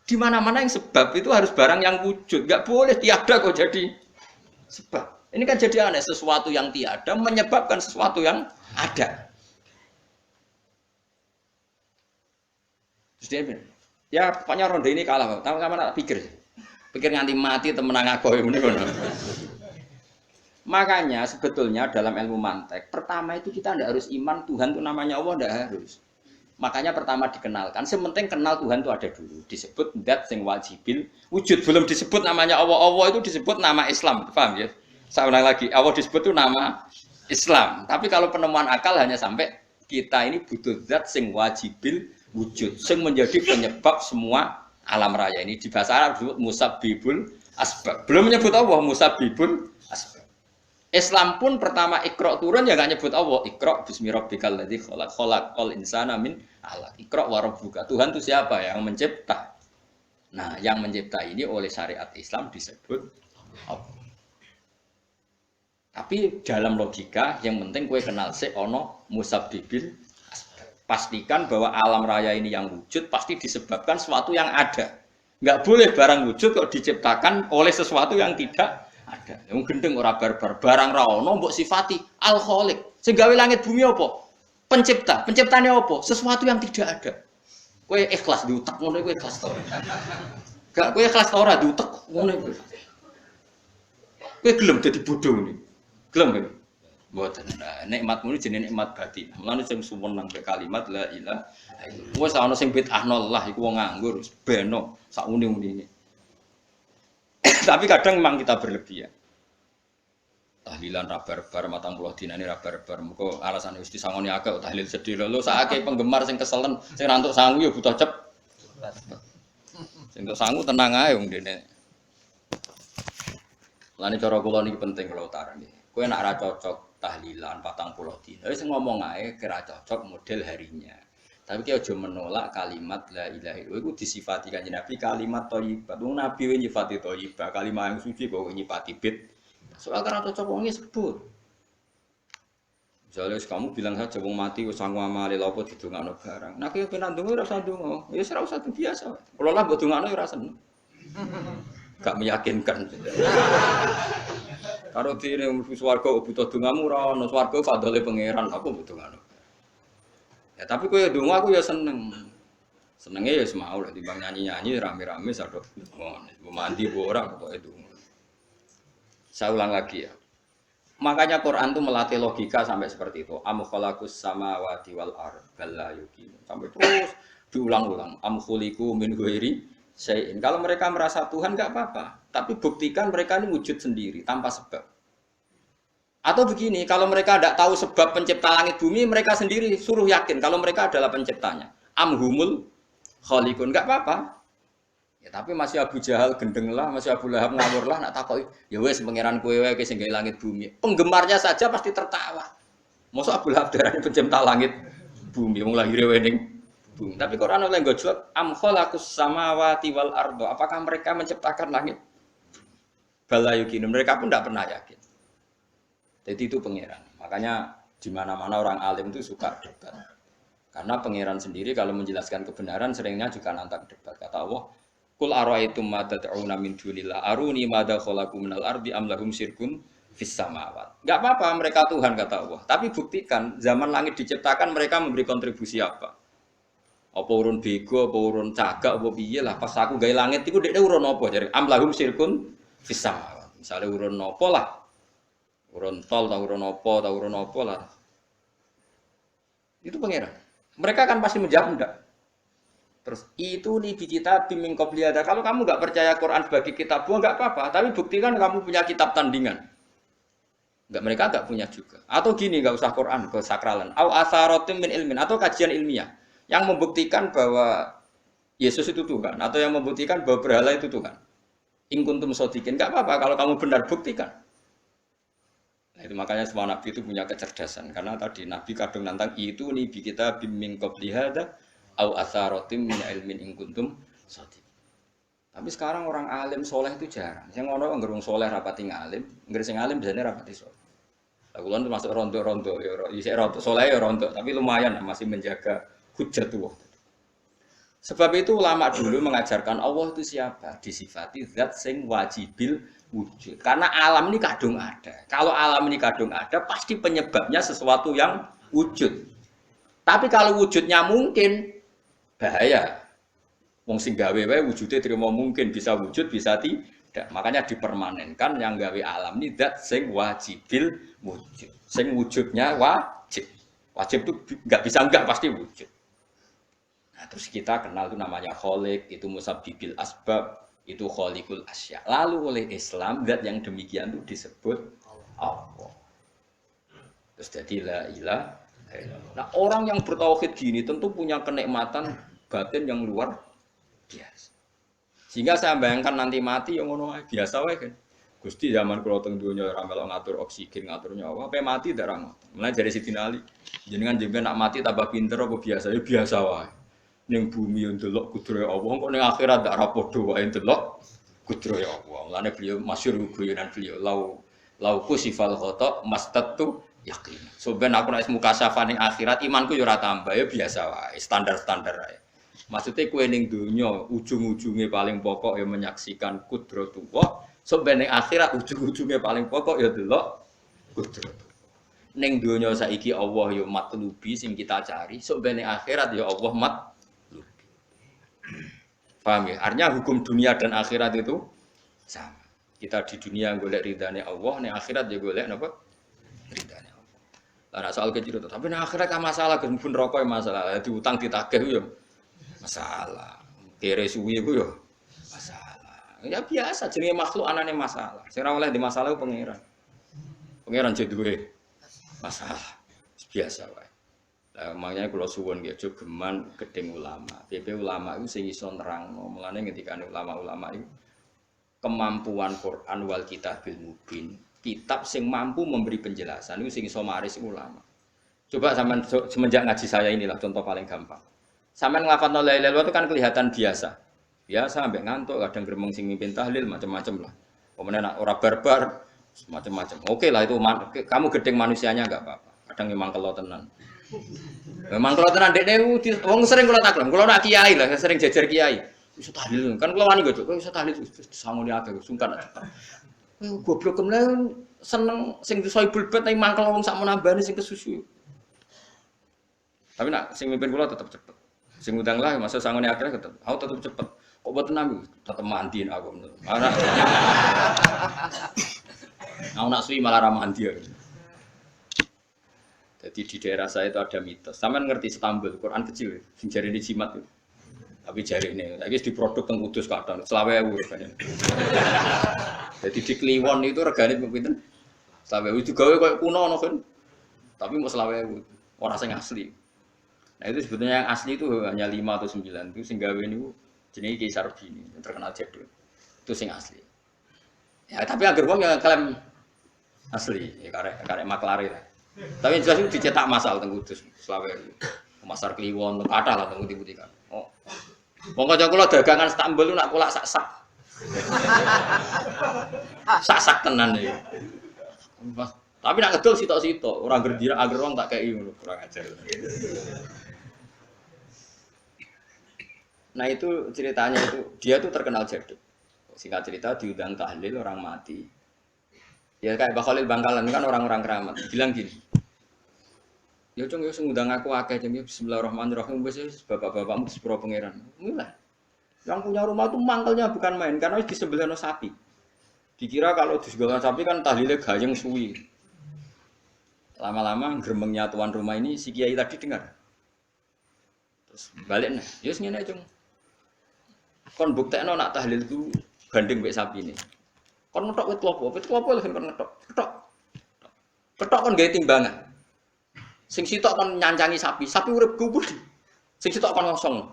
Di mana-mana yang sebab itu harus barang yang wujud. Nggak boleh tiada kok jadi sebab. Ini kan jadi aneh, sesuatu yang tiada menyebabkan sesuatu yang ada. Terus dia bilang, ya pokoknya ronde ini kalah, tahu kamu pikir nganti mati temenang aku ini. Makanya sebetulnya dalam ilmu mantek, pertama itu kita tidak harus iman Tuhan itu namanya Allah, tidak harus. Makanya pertama dikenalkan, sementing kenal Tuhan itu ada dulu. Disebut dat sing wajibil wujud, belum disebut namanya Allah. Allah itu disebut nama Islam, paham ya? Saya ulang lagi, Allah disebut itu nama Islam. Tapi kalau penemuan akal hanya sampai kita ini butuh zat sing wajibil wujud, sing menjadi penyebab semua alam raya ini. Di bahasa Arab disebut musabbibul asbab. Belum menyebut Allah, musabbibul asbab. Islam pun pertama Iqra turun ya nggak nyebut Allah. Iqra bismi rabbikal ladzi khalaq, khalaqal insana min 'alaq. Iqra wa rabbuka. Tuhan itu siapa? Yang mencipta. Nah, yang mencipta ini oleh syariat Islam disebut Allah. Tapi dalam logika yang penting kue kenal se ono musabbibil. Pastikan bahwa alam raya ini yang wujud pasti disebabkan sesuatu yang ada. Nggak boleh barang wujud kok diciptakan oleh sesuatu yang tidak ada. Yang gendeng ora barbar, barang ra ono mbok sifati al-khaliq. Sing gawe langit bumi apa? Pencipta. Penciptane apa? Sesuatu yang tidak ada. Kowe ikhlas diutek ngono kowe ikhlas ta ora? Gak kowe ikhlas ta ora diutek ngono kowe. Kowe gelem dadi bodoh ini. Gelem kan? Mboten. Nah, nikmatmu ini jenenge nikmat batin. Mulane sing suwenang mek kalimat la ilaha illallah. Wes ana sing bid'ahno Allah iku wong nganggur, beno sak uni-unine. Tapi kadang memang kita berlebihan. Tahlilan ra barbar 40 dinane ra barbar. Muga alasane wis disangoni akeh tahlil sedih lho. Sakake penggemar sing keselen, sing rantuk sangu ya butuh cep. Sing entuk sangu tenang ae wong dene. Lani cara kula niki penting kula utarani. Kowe nek ora cocok tahlilan 40 dina, wis ngomong ae kira cocok model harinya. Tapi ki aja menolak kalimat la ilaha illallah iku disifati Kanjeng Nabi kalimat thayyibah. Wong Nabi wis nyifati thayyibah, kalimat yang suci kok nyifati bid. Soal kira cocok wong sebut. Misalnya kamu bilang saja wong mati wis sangu amale lha apa didongakno barang. Nek kowe pengen ndonga ora usah ndonga. Ya ora usah biasa. Kula lah mbok dongakno ya ora seneng. Gak meyakinkan. Karo dene swarga butuh dongamu ora ono swarga fadhole pangeran apa butuh ngono. Ya tapi kowe donga aku ya seneng. Senenge ya semau lah timbang nyanyi-nyanyi rame-rame sadok. Mau mandi mbok ora kok itu. Saya ulang lagi ya. Makanya Quran itu melatih logika sampai seperti itu. Am khalaqus samawati wal ardh bal la yuqinun. Sampai terus diulang-ulang. Am khuliqu min ghairi syai'in. Kalau mereka merasa Tuhan enggak apa-apa, tapi buktikan mereka ini wujud sendiri tanpa sebab. Atau begini, kalau mereka tidak tahu sebab pencipta langit bumi, mereka sendiri suruh yakin kalau mereka adalah penciptanya. Amhumul khaliqun, enggak apa-apa. Ya tapi masih Abu Jahal gendeng lah, masih Abu Lahab ngawur lah, nak takoki, ya wes pangeran kowe wae sing gawe langit bumi. Penggemarnya saja pasti tertawa. Mosok Abu Lahab darani pencipta langit bumi, wong lahir wening bumi. Tapi Quran oleh gojlok am khalaqus samawati wal ardh. Apakah mereka menciptakan langit? Bala yuqin. Mereka pun tidak pernah yakin. Jadi itu pangeran. Makanya di mana-mana orang alim itu suka debat. Karena pangeran sendiri kalau menjelaskan kebenaran seringnya juga nantang debat. Kata Allah, Qul ara'aytum ma tad'una min dunillah aruni madza khalaqu minal ardi am lahum syirkun fis samawat. Enggak apa-apa mereka Tuhan kata Allah, tapi buktikan zaman langit diciptakan mereka memberi kontribusi apa? Apa urun bego, apa urun cagak, apa piye lah pas aku gawe langit iku dekne urun apa jare am lahum syirkun fis samawat. Misale urun apa lah? Urun tol ta urun apa lah. Itu pangeran. Mereka kan pasti menjawab enggak. Terus itu nih kita biming qobliyada. Kalau kamu nggak percaya Quran sebagai kitab buah nggak apa-apa, tapi buktikan kamu punya kitab tandingan. Enggak, mereka enggak punya juga. Atau gini, enggak usah Quran, ke sakralan. Au asarotim min ilmin, atau kajian ilmiah yang membuktikan bahwa Yesus itu Tuhan, atau yang membuktikan bahwa berhala itu Tuhan. In kuntum shodiqin, enggak apa-apa kalau kamu benar buktikan. Nah, itu makanya semua nabi itu punya kecerdasan, karena tadi nabi kadung nantang itu nih bi kita biming qoblihada au asarotim min ilmin in kuntum shodiqin. Tapi sekarang orang alim soleh itu jarang. Yang ngono ngerung soleh rapati ngalim, nggak sing alim biasanya rapati soleh. Lakukan termasuk rondo-rondo, ya rondo soleh ya rondo, tapi lumayan masih menjaga hujjatullah. Sebab itu ulama dulu mengajarkan Allah itu siapa? Disifati zat sing wajibil wujud. Karena alam ini kadung ada. Kalau alam ini kadung ada, pasti penyebabnya sesuatu yang wujud. Tapi kalau wujudnya mungkin, bahaya. Wong sing gawe wae wujude trimo mungkin bisa wujud bisa tidak. Makanya dipermanenkan yang gawe alam ini zat sing wajibil wujud. Sing wujudnya wajib. Wajib itu enggak bisa enggak pasti wujud. Nah, terus kita kenal itu namanya khaliq, itu musabbibil asbab, itu khaliqul asya. Lalu oleh Islam zat yang demikian itu disebut Allah. Terus jadi la ilaha illallah. Nah, orang yang bertauhid gini tentu punya kenikmatan batin yang luar biasa. Sehingga saya bayangkan nanti mati yang ngono biasa wae kan. Gusti zaman kula teng donya ora melok ngatur oksigen, ngatur nyawa, apa mati ndak ra ngoten. Mulane jare Sidin Ali, jenengan nak mati tambah pinter apa biasa? Ya biasa wae. Ning bumi yo ndelok kudrohe Allah, kok ning akhirat ndak ra padha wae ndelok kudrohe Allah. Mulane beliau masyhur guyonan beliau, lau kusifal khata mastatu yakin. So ben aku nek mukasyafah ning akhirat imanku yo ora tambah, ya biasa wae, standar-standar wae. Maksudnya kue ning dunya ujung-ujungnya paling pokok ya menyaksikan kudratullah, sebenarnya akhirat ujung-ujungnya paling pokok ya delok kudratullah. Ning dunya saiki Allah ya matlubi sing kita cari, sebenarnya akhirat ya Allah matlubi. Paham ya? Artinya hukum dunia dan akhirat itu sama. Kita di dunia golek ridane Allah, ning akhirat ya golek napa? Ridane Allah. Lah soal kecil itu, tapi ning akhirat kan masalah, pun rokok masalah, diutang ditagih ya masalah, kere suwi itu ya masalah. Ya biasa, jenenge makhluk anane masalah. Sing ora oleh di masalah ku pangeran. Pangeran duwe masalah. Biasa wae. Lah makanya kula suwun nggih aja geman gedeng ulama. PP ulama itu sing iso nerangno. Mulane ngendikane ulama-ulama itu kemampuan Quran wal kitabil mubin. Kitab sing mampu memberi penjelasan itu sing iso maris ulama. Coba sampean semenjak ngaji saya inilah contoh paling gampang. Sampai ngelafadzno la ilaha illallah itu kan kelihatan biasa. Biasa sampai ngantuk, kadang gremeng sing mimpin tahlil macam-macam lah. Kemudian ora barbar macam-macam. Oke lah itu kamu gedeng manusianya enggak apa-apa. Kadang memang kalau tenan. Memang kalau tenan dekne wong sering kula taklem. Kula nak kiai lah, sering jajar kiai. Iso tahlil kan kula wani kok. Iso tahlil sangone akeh sungkan. Goblok kemen seneng sing soibul bet nang mangkel wong sak menambani sing kesusu. Tapi nak sing mimpin kula tetep cepet. Sing udang lah masa sangone akhirnya tetep. Aku tetep cepet. Kok boten nami tetep mandiin aku. Anak. Aku nak suwi malah ra mandi. Jadi di daerah saya itu ada mitos. Sampeyan ngerti Istanbul, Quran kecil, sing jarine jimat itu. Tapi jarine, saiki diproduk teng Kudus kadang 20.000 regane. Jadi di Kliwon itu regane pinten? 20.000 digawe koyo kuno ngono kan. Tapi mau 20.000, ora sing asli. Nah itu sebetulnya yang asli itu hanya 5 atau 9 itu sing gawe niku jenenge Kiai Sarbini yang terkenal jadul. Itu sing asli. Ya tapi agar wong yang klaim asli, ya karek maklare lah. Tapi jelas itu dicetak masal teng Kudus Selawesi. Pasar Kliwon kathah lah teng pundi-pundi kan. Oh. Wong kanca kula dagangan Istanbul nak kolak sak-sak. Sak-sak tenan iki. Tapi nak ngedol sitok-sitok, ora gerdir agar wong tak kei ngono, kurang ajar. Nah itu ceritanya itu, dia tuh terkenal jadul. Singkat cerita diundang tahlil orang mati. Ya kayak Mbah Khalil Bangkalan kan orang-orang keramat. Bilang gini, ya cung ya ngundang aku akeh jeng bismillahirrahmanirrahim wis bapak-bapakmu di sepuro pangeran. Mulai. Yang punya rumah tuh mangkelnya bukan main karena di sebelahnya sapi. Dikira kalau di sebelah sapi kan tahlilnya gayeng suwi. Lama-lama gremengnya tuan rumah ini si kiai tadi dengar. Terus balik nih, ya ngene cung. Kon buktekno nak tahlil itu banding mbek sapi ini. Kon ngetok wit klopo lho kon ngetok. Ketok kon gawe timbangan. Sing sitok kon nyancangi sapi urip gugur. Sing sitok kon kosong.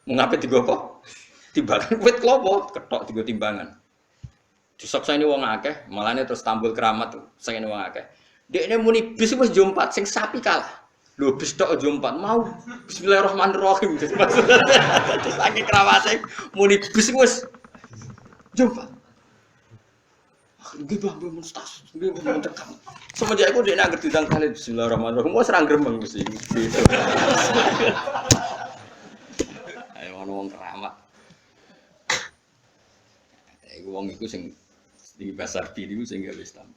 Mengapa digo apa? Timbangan wit klopo, ketok digo timbangan. Disaksani wong akeh, malane terus tambul keramat sing wong akeh. Dekne muni bis wis jompat sing sapi kalah. Lho bis tok jompat mau bismillahirrahmanirrahim. Terus saking kerawate muni bis wis jompat. Nggih Bang mustas, nggih mentekam. Semenjak iku dekne anggere ditang kali bismillahirrahmanirrahim wis ra gremeng mesti. Ayo ono wong keramat. Iku wong iku sing di pasar niku sing gawe Islam.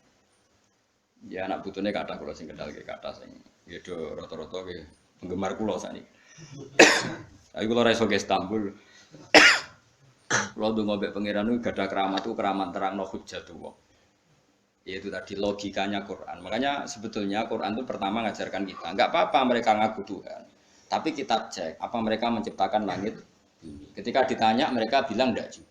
Ya anak putune kathah kula sing kendal ke kathah sing ya do rata-rata ke penggemar kula sakniki. Tapi kula ra iso ke Istanbul. Kula ndonga mbek pangeran niku gadah keramat itu keramat terangno hujjatullah. Yaitu tadi logikanya Quran. Makanya sebetulnya Quran itu pertama ngajarkan kita, enggak apa-apa mereka ngaku Tuhan. Tapi kita cek apa mereka menciptakan langit bumi. Ketika ditanya mereka bilang enggak juga.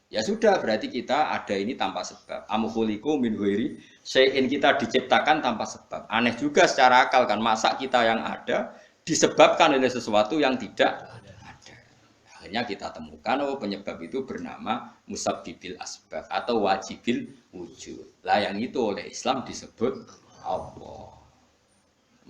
Ya sudah, berarti kita ada ini tanpa sebab. Am khuliqu min ghairi syai'in, kita diciptakan tanpa sebab. Aneh juga secara akal kan, masa kita yang ada disebabkan oleh sesuatu yang tidak ada. Akhirnya kita temukan penyebab itu bernama musabbibil asbab atau wajibil wujud. Lah yang itu oleh Islam disebut Allah.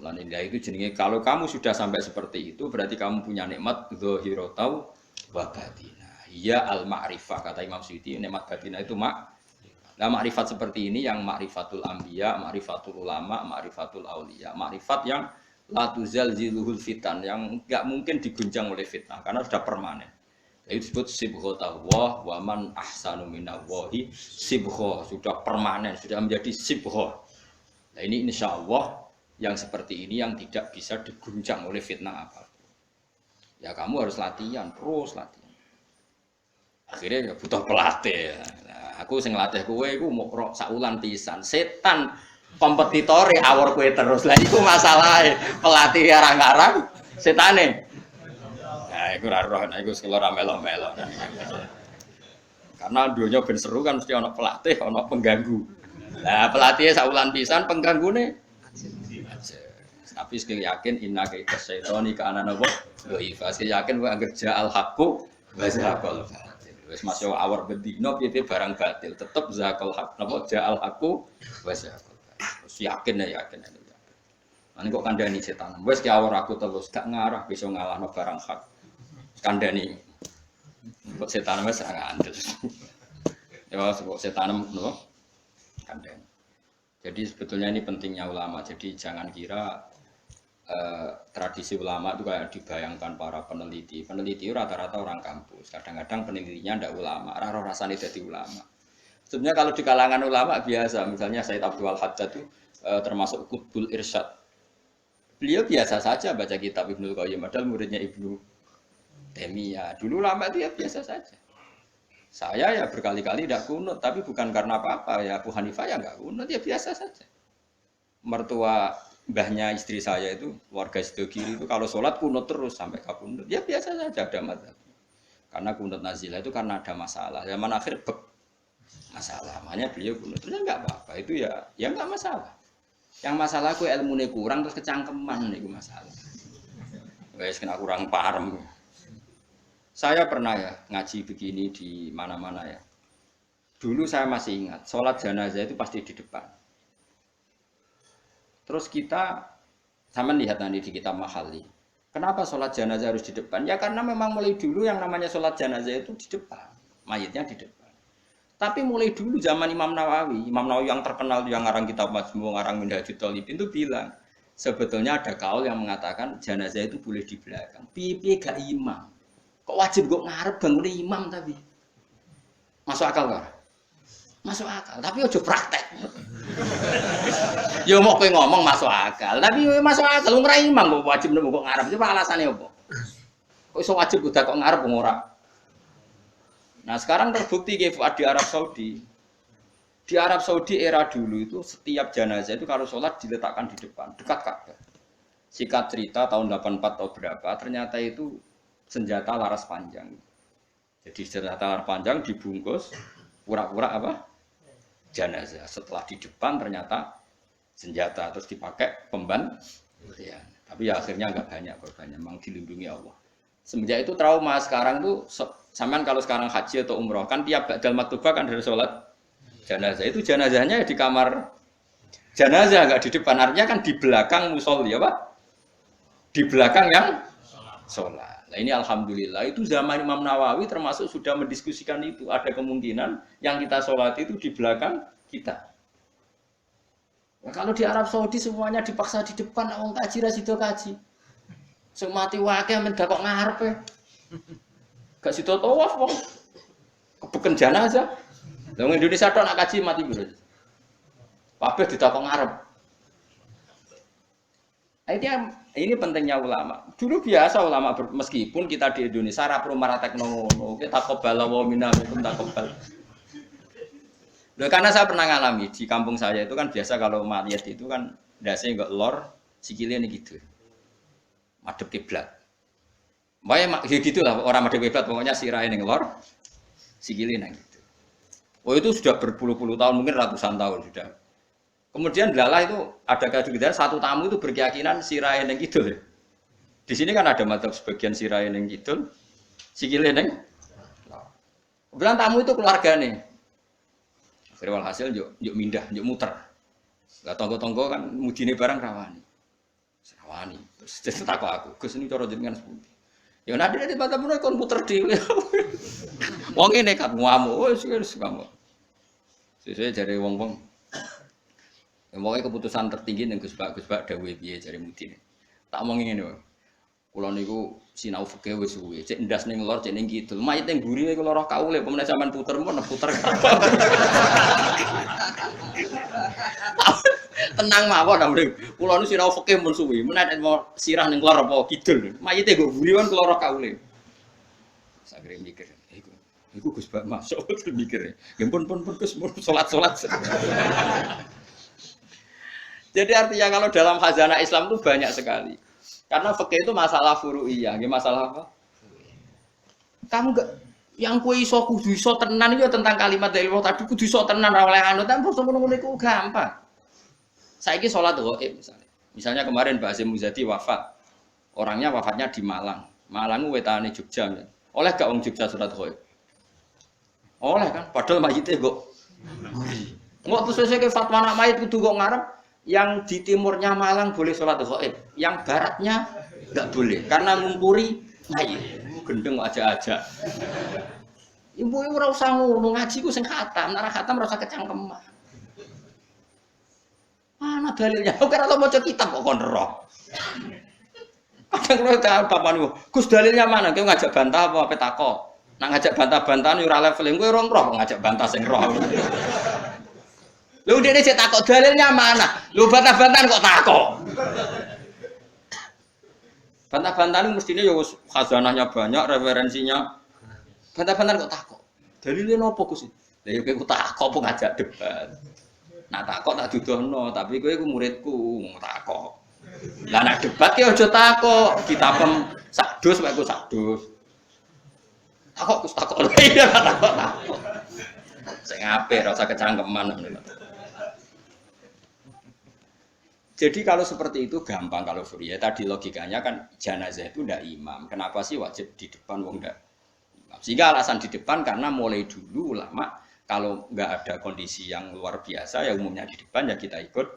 Mulane itu jenenge kalau kamu sudah sampai seperti itu berarti kamu punya nikmat zahiratan wa batinah. Ya al-ma'rifah, kata Imam Suyuti, nikmat batinah itu Nah ma'rifat seperti ini yang ma'rifatul anbiya, ma'rifatul ulama, ma'rifatul auliya, ma'rifat yang la tuzalziluhul fitan, yang enggak mungkin diguncang oleh fitnah karena sudah permanen. Itu disebut sibghatullah wa man ahsanu minallahi sibghah, sudah permanen, sudah menjadi sibghah. Nah ini insyaallah yang seperti ini yang tidak bisa diguncang oleh fitnah apa. Ya kamu harus latihan, terus latihan. Akhirnya ya butuh pelatih. Nah, aku sing ngelatih kowe iku mau rok saulan pisan. Setan kompetitore awor kowe terus. Lah iku masalahe. Pelatih arang-arang setane. Nah, iku ora roh, iku sekolah melo-melo. Karena dunia ben seru kan mesti ana pelatih, ana pengganggu. Lah pelatihnya saulan pisan, penggangune tapi sekali yakin inna kaita syaitani kana napa? Dhaifa. Sekali yakin kowe anggere ja'al haqqu wa zaqal. Wis masuk awar bedino piye barang batil tetep zakal hak napa ja'al aku wis yakin ya yakin. Lan kok kandhani setan wis ki awar aku terus gak ngarah bisa ngalahno barang hak kandhani kok setan wis ngandel ya kok setan napa kandhani. Jadi sebetulnya ini pentingnya ulama, jadi jangan kira tradisi ulama itu kayak dibayangkan para peneliti. Peneliti rata-rata orang kampus. Kadang-kadang penelitinya ndak ulama, raro rasane dadi ulama. Sebenarnya kalau di kalangan ulama biasa, misalnya Said Abdul Haddad itu termasuk Qutbul Irsyad. Beliau biasa saja baca kitab Ibnu Qayyim, padahal muridnya Ibnu Taimiyah. Dulu ulama itu ya biasa saja. Saya ya berkali-kali tidak kunut, tapi bukan karena apa-apa. Ya Abu Hanifah ya enggak kunut, ya biasa saja. Mertua mbahnya istri saya itu warga Sidogiri itu kalau sholat kunut terus sampai kabundut ya biasa saja ada madzhab karena kunut nazilah itu karena ada masalah zaman akhir masalah makanya beliau kunut terus enggak apa-apa itu ya enggak masalah yang masalah aku ilmunya kurang terus kecangkeman itu masalah guys kena kurang paham saya pernah ya ngaji begini di mana-mana ya dulu saya masih ingat sholat jenazah itu pasti di depan. Terus kita sama lihat nanti di kitab Mahali. Kenapa sholat jenazah harus di depan? Ya karena memang mulai dulu yang namanya sholat jenazah itu di depan. Mayitnya di depan. Tapi mulai dulu zaman Imam Nawawi yang terkenal yang ngarang kitab Majmu', ngarang Minhajul Talibin itu bilang. Sebetulnya ada kaul yang mengatakan jenazah itu boleh di belakang. Pipi gak imam. Kok wajib kok ngarep bangunnya imam tapi? Masuk akal gak? Masuk akal, tapi ojo praktek. Ya mau kowe ngomong masuk akal, tapi masuk akal ora imam kok wajib nemu kok ngarep. Coba alasane opo? Kok iso wajib udah kok ngarep ora? Nah, sekarang terbukti ke Fuad di Arab Saudi. Di Arab Saudi era dulu itu setiap jenazah itu kalau sholat diletakkan di depan, dekat Ka'bah. Singkat cerita tahun 84 atau berapa, ternyata itu senjata laras panjang. Jadi senjata laras panjang dibungkus pura-pura apa? Jenazah. Setelah di depan ternyata senjata terus dipakai pemban. Ya. Tapi ya akhirnya enggak banyak korbannya, memang dilindungi Allah. Semenjak itu trauma sekarang tuh sampean kalau sekarang haji atau umroh kan tiap ba'dal maktubah kan dari sholat jenazah itu jenazahnya di kamar jenazah enggak di depan, artinya kan di belakang musolli apa? Di belakang yang sholat. Nah ini alhamdulillah itu zaman Imam Nawawi termasuk sudah mendiskusikan itu ada kemungkinan yang kita sholat itu di belakang kita. Nah, kalau di Arab Saudi semuanya dipaksa di depan, wong kaji ra sida kaji. Sing mati wae men dakok ngarepe. Gak sida tawaf wong. Kebeken jenazah. Lah wong Indonesia tok nak kaji mati piro. Kabeh ditakok ngarep. Ini pentingnya ulama. Dulu biasa ulama meskipun kita di Indonesia ra prumara teknono, kita takobala wa minna minkum takobal. Loh, karena saya pernah ngalami di kampung saya itu kan biasa kalau mayat itu kan ndase enggak lor, sikile ini gitu. Madhep kiblat. Wae ya gitulah orang madhep kiblat pokoknya sirahe ning lor, sikile nang gitu. Oh itu sudah berpuluh-puluh tahun mungkin ratusan tahun sudah. Kemudian delalah itu ada kejutan satu tamu itu berkeyakinan sirahe ning kidul. Di sini kan ada madhep sebagian sirahe ning kidul, sikile ning lor. Kebetulan tamu itu keluargane. Akhirnya hasil yuk mindah, yuk muter. Lah tonggo-tonggo kan mudine barang rawani. Rawani. Terus takok aku, Gus ini cara jenengan sepundi. Ya nanti tiba-tiba kon muter dhewe. Wong iki nekat ngamuk, wis ngamuk. Sesuk jare wong-wong. Ya pokoke keputusan tertinggi ning Gus Pak dawuhe piye jare mudine. Tak omong ngene wae. Kula niku sinau fikih wis suwe, cek ndas ning lor, cek ning kidul. Mayit ning mburi kula roh kaule, pemene sampean puter mun puter. Tenang mawon amrih. Kula nu sinau fikih mun suwe, menawa mau sirah ning lor apa kidul. Mayite nggo mburi kan kula roh kaule. Sagere mikir, iku Gus Bak masuk mikir. Ya pun Gus salat-salat. Jadi artinya kalau dalam khazanah Islam itu banyak sekali. Karena fikih itu masalah furu'iyah, nggih masalah apa? Kamu enggak yang kowe iso kudu iso tenan itu tentang kalimat dari Allah tadi kudu iso tenan ora oleh anu tapi ngono iku gampang. Saiki salat ghaib misalnya. Misalnya kemarin Mbak Azim Muzadi wafat. Orangnya wafatnya di Malang. Malang wetane Jogja. Oleh gak wong Jogja salat ghaib? Oleh kan, padahal mayite kok. Engko terus sesuk fatwa anak mayit kudu kok ngarep yang di timurnya Malang boleh sholat ghaib, yang baratnya enggak boleh karena ngumpuri mayit. Gendeng aja-aja. Ibu ora usah ngono, ngaji ku sing khatam, nek ora khatam ora usah kecangkeman. Mana dalilnya? Kok ora tau maca kitab kok kon roh. Kadang kula tak bapak niku, Gus dalilnya mana? Kowe ngajak bantah apa takok? Nak ngajak bantah-bantahan yo ora level, kowe ora roh ngajak bantah sing roh. Lu dia cek takok dalilnya mana? Lu bantah-bantahan kok takok? Bantah-bantahan mestinya ya khazanahnya banyak, referensinya. Bantah-bantahan kok takok? Dalilnya nopo Gus? Lah ya kowe takok apa ngajak debat. Nak takok tak dudohno, tapi kowe iku muridku, ngomong takok. Lah nak debat ki aja takok, kitabem sak dus wae ku sak dus. Takok Gus takok. Iya takok. Sing apik ora usah kecangkeman ngono. Jadi kalau seperti itu gampang kalau Furia tadi logikanya kan jenazah itu ndak imam. Kenapa sih wajib di depan wong ndak imam? Sehingga alasan di depan karena mulai dulu ulama kalau nggak ada kondisi yang luar biasa ya umumnya di depan ya kita ikut.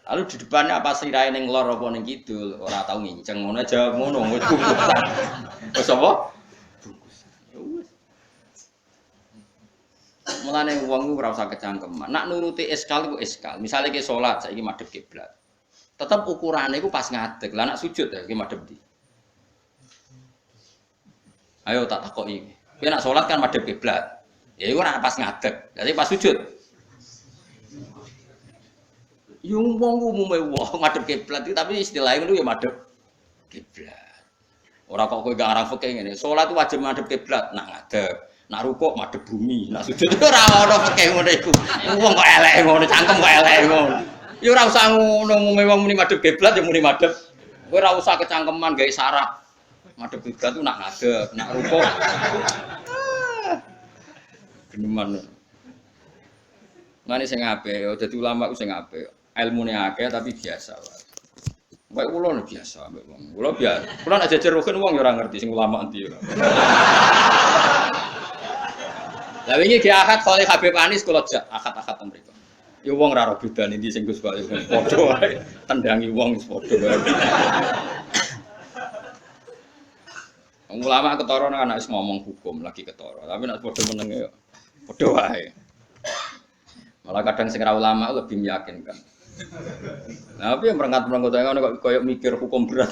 Lalu di depannya apa sirahe ning lor apa ning kidul ora tau nginceng ngono aja ngono wis bungkusan. Wis apa? Mulane wong ku ora usah kecangkeman. Nak nuruti eskal iku eskal. Misale ki salat saiki madhep kiblat. Tetep ukurane iku pas ngadeg. Lah nak sujud ya ki madhep ndi? Ayo tak takoki. Kowe nak salat kan madhep kiblat. Ya iku ora pas ngadeg. Dadi pas sujud. Yo wong umume wong madhep kiblat tapi istilahnya ngono ya madhep kiblat. Ora kok kowe gak arang fikih ngene. Salat wajib madhep kiblat nak ngadeg. Nak rukuk madhep bumi, nak sujud ora ono fikih ngono iku. Wong kok elek ngono, cangkem kok elek ngono. Ya ora usah ngono, wong muni madhep kiblat ya muni madhep. Kowe ora usah kecangkeman gawe syarat. Madhep kiblat ku nak ngadeg, nak rukuk. Geneman. Mane sing apik, dadi ulama ku sing apik. Ilmune akeh tapi biasa wae. Baik kula biasa mbek wong. Kula biasa. Kula nek jejer rugen wong ya ora ngerti sing ulama endi ya. Lah wingi ge akad Khalil Habib Anis kula jak akad-akad ten mriku. Ya wong ora ora bedane ndi sing Gus Bae padha wae. Tendangi wong wis padha wae. Ulama ketara nek anak wis ngomong hukum lagi ketara, tapi nek padha menenge ya padha wae. Malah kadang sing ora ulama lebih meyakinkan. Nah, tapi yang merengkat-merengkat ngono kok koyo mikir hukum berat.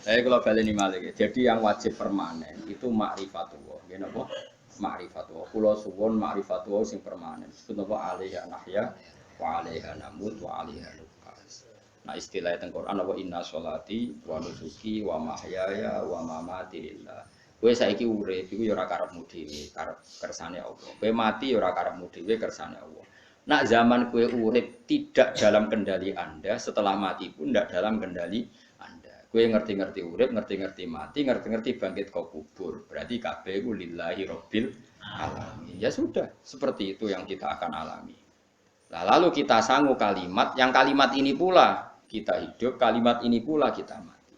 Saya kalau baleni malih. Jadi yang wajib permanen itu ma'rifatullah. Nggih napa? Ma'rifatullah. Kula suwun ma'rifatullah sing permanen. Disebut napa alaiha nahya wa alaiha namut wa alaiha nuqas. Nah istilah teng Quran apa inna sholati wa nusuki wa mahyaya wa mamati lillah. Kowe saiki urip iku ya ora karepmu dhewe, karep kersane Allah. Kowe mati ya ora karepmu dhewe, kersane Allah. Nak zaman kowe urip tidak dalam kendali Anda, setelah mati pun tidak dalam kendali Anda. Kowe ngerti-ngerti urip, ngerti-ngerti mati, ngerti-ngerti bangkit kau kubur. Berarti kabeh iku lillahi rabbil alamin. Ya sudah, seperti itu yang kita akan alami. Nah, lalu kita sanggup kalimat, yang kalimat ini pula kita hidup, kalimat ini pula kita mati.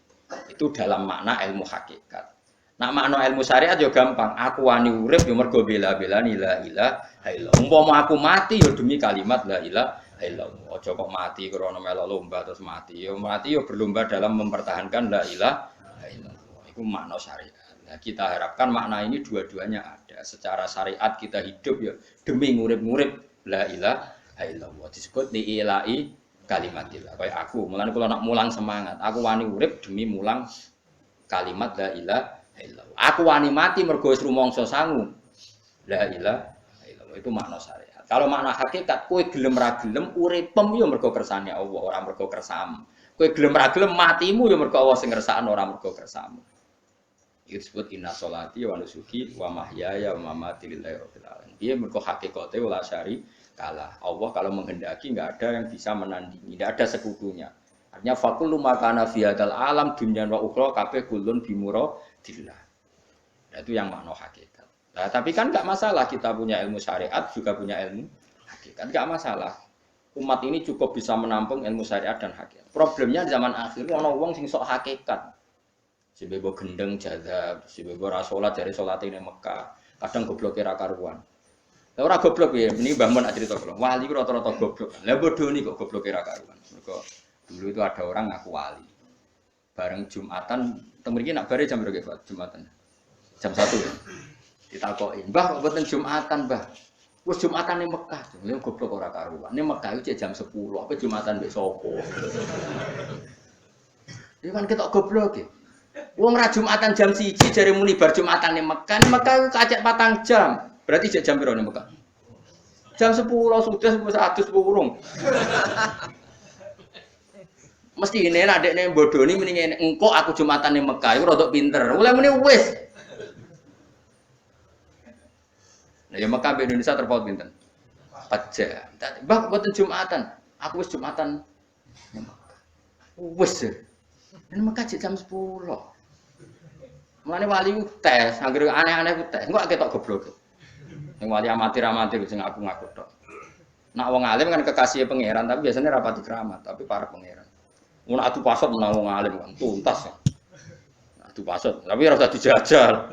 Itu dalam makna ilmu hakikat. Nak makna ilmu syariat yo gampang. Aku wani urip yo mergo bela-belani la ilaha illallah. Umpama aku mati yo demi kalimat la ilaha illallah. Aja kok mati krana melok lomba terus mati. Yo mati yo berlomba dalam mempertahankan la ilaha illallah. Iku makna syariat. Nah, kita harapkan makna ini dua-duanya ada. Secara syariat kita hidup yo demi ngurip-ngurip la ilaha illallah. Disebut diilai kalimatillah. Kayak aku, mulane kula nak mulang semangat. Aku wani urip demi mulang kalimat la ilaha aku wani mati mergo wis rumangsa sangu. La ilaha illallah itu makna syariat. Kalau makna hakikat kowe gelem ra gelem uripem yo mergo kersane Allah, ora mergo kersamu. Kowe gelem ra gelem matimu yo mergo Allah sing ngersakno, ora mergo kersamu. Itu disebut inna sholati wa nusuki wa mahyaya wa mamati lillahi rabbil alamin. Dia mergo hakikate wala syari kalah. Allah kalau menghendaki enggak ada yang bisa menandingi, enggak ada sekutunya. Artinya faqul makana fi hadzal alam dunya wa ukhra kabeh kulun bimuradillah. Nah, itu yang makna hakikat. Nah, tapi kan enggak masalah kita punya ilmu syariat juga punya ilmu hakikat. Enggak masalah. Umat ini cukup bisa menampung ilmu syariat dan hakikat. Problemnya di zaman akhir ana wong sing sok hakikat. Si bebo gendeng jadab, si bebo ra salat jare salate ning Mekah. Kadang gobloke ra karuan. Lah ora goblok ya, ini Mbah Mun cerita kula. Wali ku rata-rata goblok. Lah bodho niki kok gobloke ra karuan. Mergo dulu itu ada orang ngaku wali. Bareng Jumatan, teng mriki nak bare jam berapa Pak Jumatan? Jam 1 ya. Ditakoki, "Mbah kok mboten Jumatan, Mbah?" Wis Jumatan ning Mekah. Lha goblok ora karuan. Ning Mekah itu jam 10, apa Jumatan mbek sapa? Iki kan ketok goblok e. Wong ra Jumatan jam 1 jare muni bar Jumatan ning Mekah. Ning Mekah ku kacek 4 jam. Berarti jam piro ning Mekah? Jam 10 sudah wis adus burung. Mesti ini adekne bodoni mending engko aku Jumatan ning Mekah iku rodok pinter. Mulai muni wis. Nah, ya Mekah be Indonesia terpaut pinten? 4 jam. Mbah mboten Jumatan. Aku wis Jumatan ning Mekah. Wis. Ning Mekah jam 10. Mulane wali ku tes, anggere aneh-aneh ku tes. Engko ketok goblok. Sing wali amatir-amatir sing aku ngaku tok. Nak wong alim kan kekasih pangeran, tapi biasanya rapati keramat, tapi para pangeran. Mun atu pasot menang wong alim kan tuntas. Atu pasot, tapi ora usah dijajal.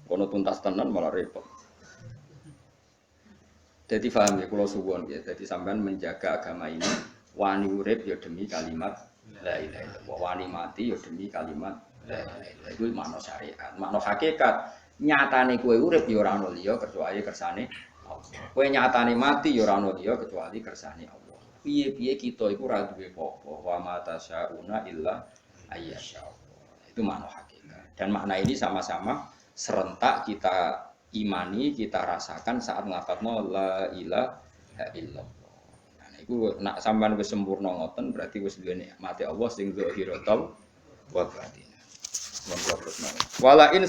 Kono tuntas tenan malah repot. Jadi paham ya kula suwun ya. Jadi sampean menjaga agama ini wani urip ya demi kalimat la ilaha illallah. Wani mati ya demi kalimat la ilaha illallah. Itu makna syariat, makna hakikat. Nyatane kowe urip ya ora ono liya kecuali kersane Allah. Kowe nyatane mati ya ora ono liya kecuali kersane Allah. Piye-piye kita iku ora duwe apa-apa. Wa ma tasyauna illa ayyasha. Itu makna hakikat. Dan makna ini sama-sama serentak kita imani, kita rasakan saat nglafadzna la ilaha illallah. Nah niku nek sampean wis sempurna ngoten berarti wis duwe nikmate Allah sing zahiratan wa batin. Wala in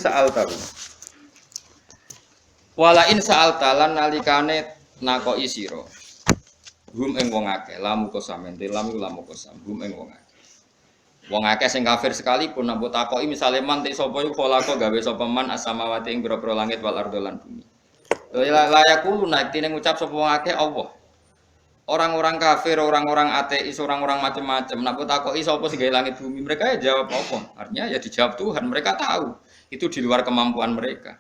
sa'alta lan nalikane nakoki sira. Hum ing wong akeh, lamu kosam ente lamu kosam, hum ing wong akeh. Wong akeh sing kafir sekalipun nek takoki misale man te sapa iku kholaqo gawe sapa man as-samawati ing pira-pira langit wal ardo lan bumi. Layaku lunak tine ngucap sapa wong akeh Allah. Orang-orang kafir, orang-orang ateis, orang-orang macam-macam. Nek takoki sapa sing gawe langit bumi, mereka ya jawab apa? Artinya ya dijawab Tuhan. Mereka tahu itu di luar kemampuan mereka.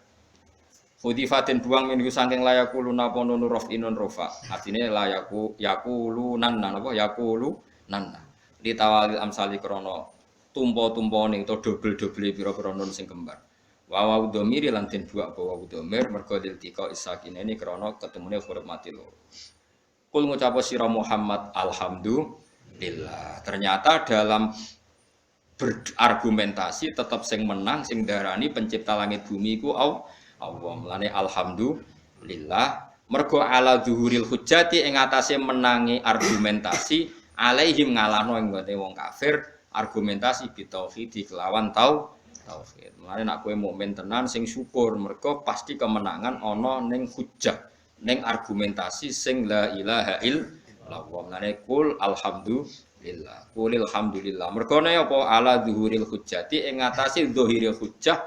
Hudifatin buang minggu saking layaku luna ponunu rof inun rofa. Artinya layaku yakulu nanna apa yakulu nanna. Ditawalil amsali krono tumpo-tumpo ning to dobel-dobel pira-pira nun sing kembar. Wa domiri lan den buak bawa domir mergo diltika isakin ini krono ketemune huruf mati loro. Kul ngucap sira Muhammad alhamdulillah. Ternyata dalam berargumentasi tetap sing menang sing darani pencipta langit bumi iku Allah. Mulane alhamdulillah mergo ala zuhuril hujjati ing atase menangi argumentasi alaihim ngalahno ing ngene wong kafir argumentasi bitauhid kelawan tauhid. Mulane nek kowe mukmin tenan sing syukur mergo pasti kemenangan ana ning hujjah ning argumentasi sing la ilaha illallah. Mulane kul alhamdulillah. Qulil hamdulillah. Mergo apa ala zuhuril hujjati ing atase zahiril hujjah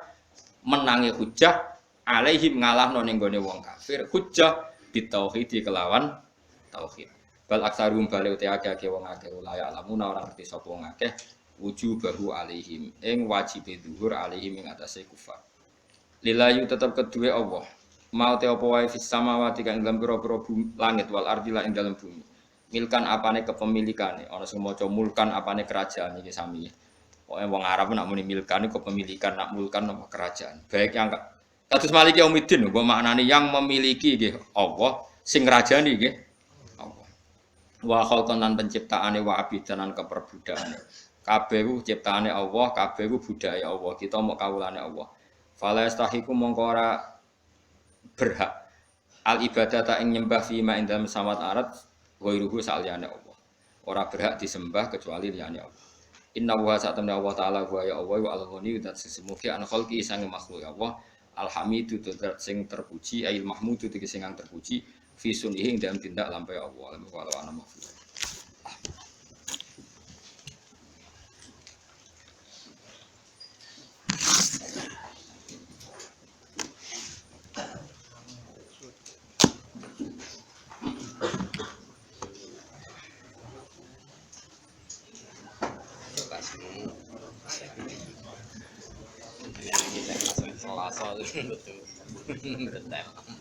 menangi hujjah alaihim ngalahno ning gone wong kafir hujjah bitauhid kelawan tauhid. Bal aksarum bali uti akeh wong akeh ulaya alamuna ora ngerti sapa wong akeh wujubahu alaihim ing wajibe zuhur alaihim ing atase kufar. Lillahi tetep kedue Allah. Mau te apa wae fis samawati kang dalam pira-pira langit wal ardi lan ing dalam bumi. Milkan apane kepemilikane ana sing maca mulkan apane kerajaan iki sami. Pokoke wong Arab nak muni milkan iku kepemilikan nak mulkan apa kerajaan. Baik yang kados maliki umidin apa maknane yang memiliki nggih Allah sing ngrajani nggih Allah. Wa khalqan lan penciptaane wa abidanan keperbudakane. Kabeh ku ciptaane Allah, kabeh ku budaya Allah. Kita mok kawulane Allah. Fala yastahiqu mongko ora berhak al ibadata ing nyembah fi ma indam samawat arat ghairuhu saliyane Allah. Ora berhak disembah kecuali liyane Allah. Inna wa sa'tamna Allah taala wa ya Allah wa al-ghani dan sesemuge an khalqi sange makhluk Allah. Alhamidu tudat sing terpuji, ail mahmudu tegese sing terpuji fi sunihi dalam tindak lampahe Allah. Wa ana mahfuz. Betul. Betul.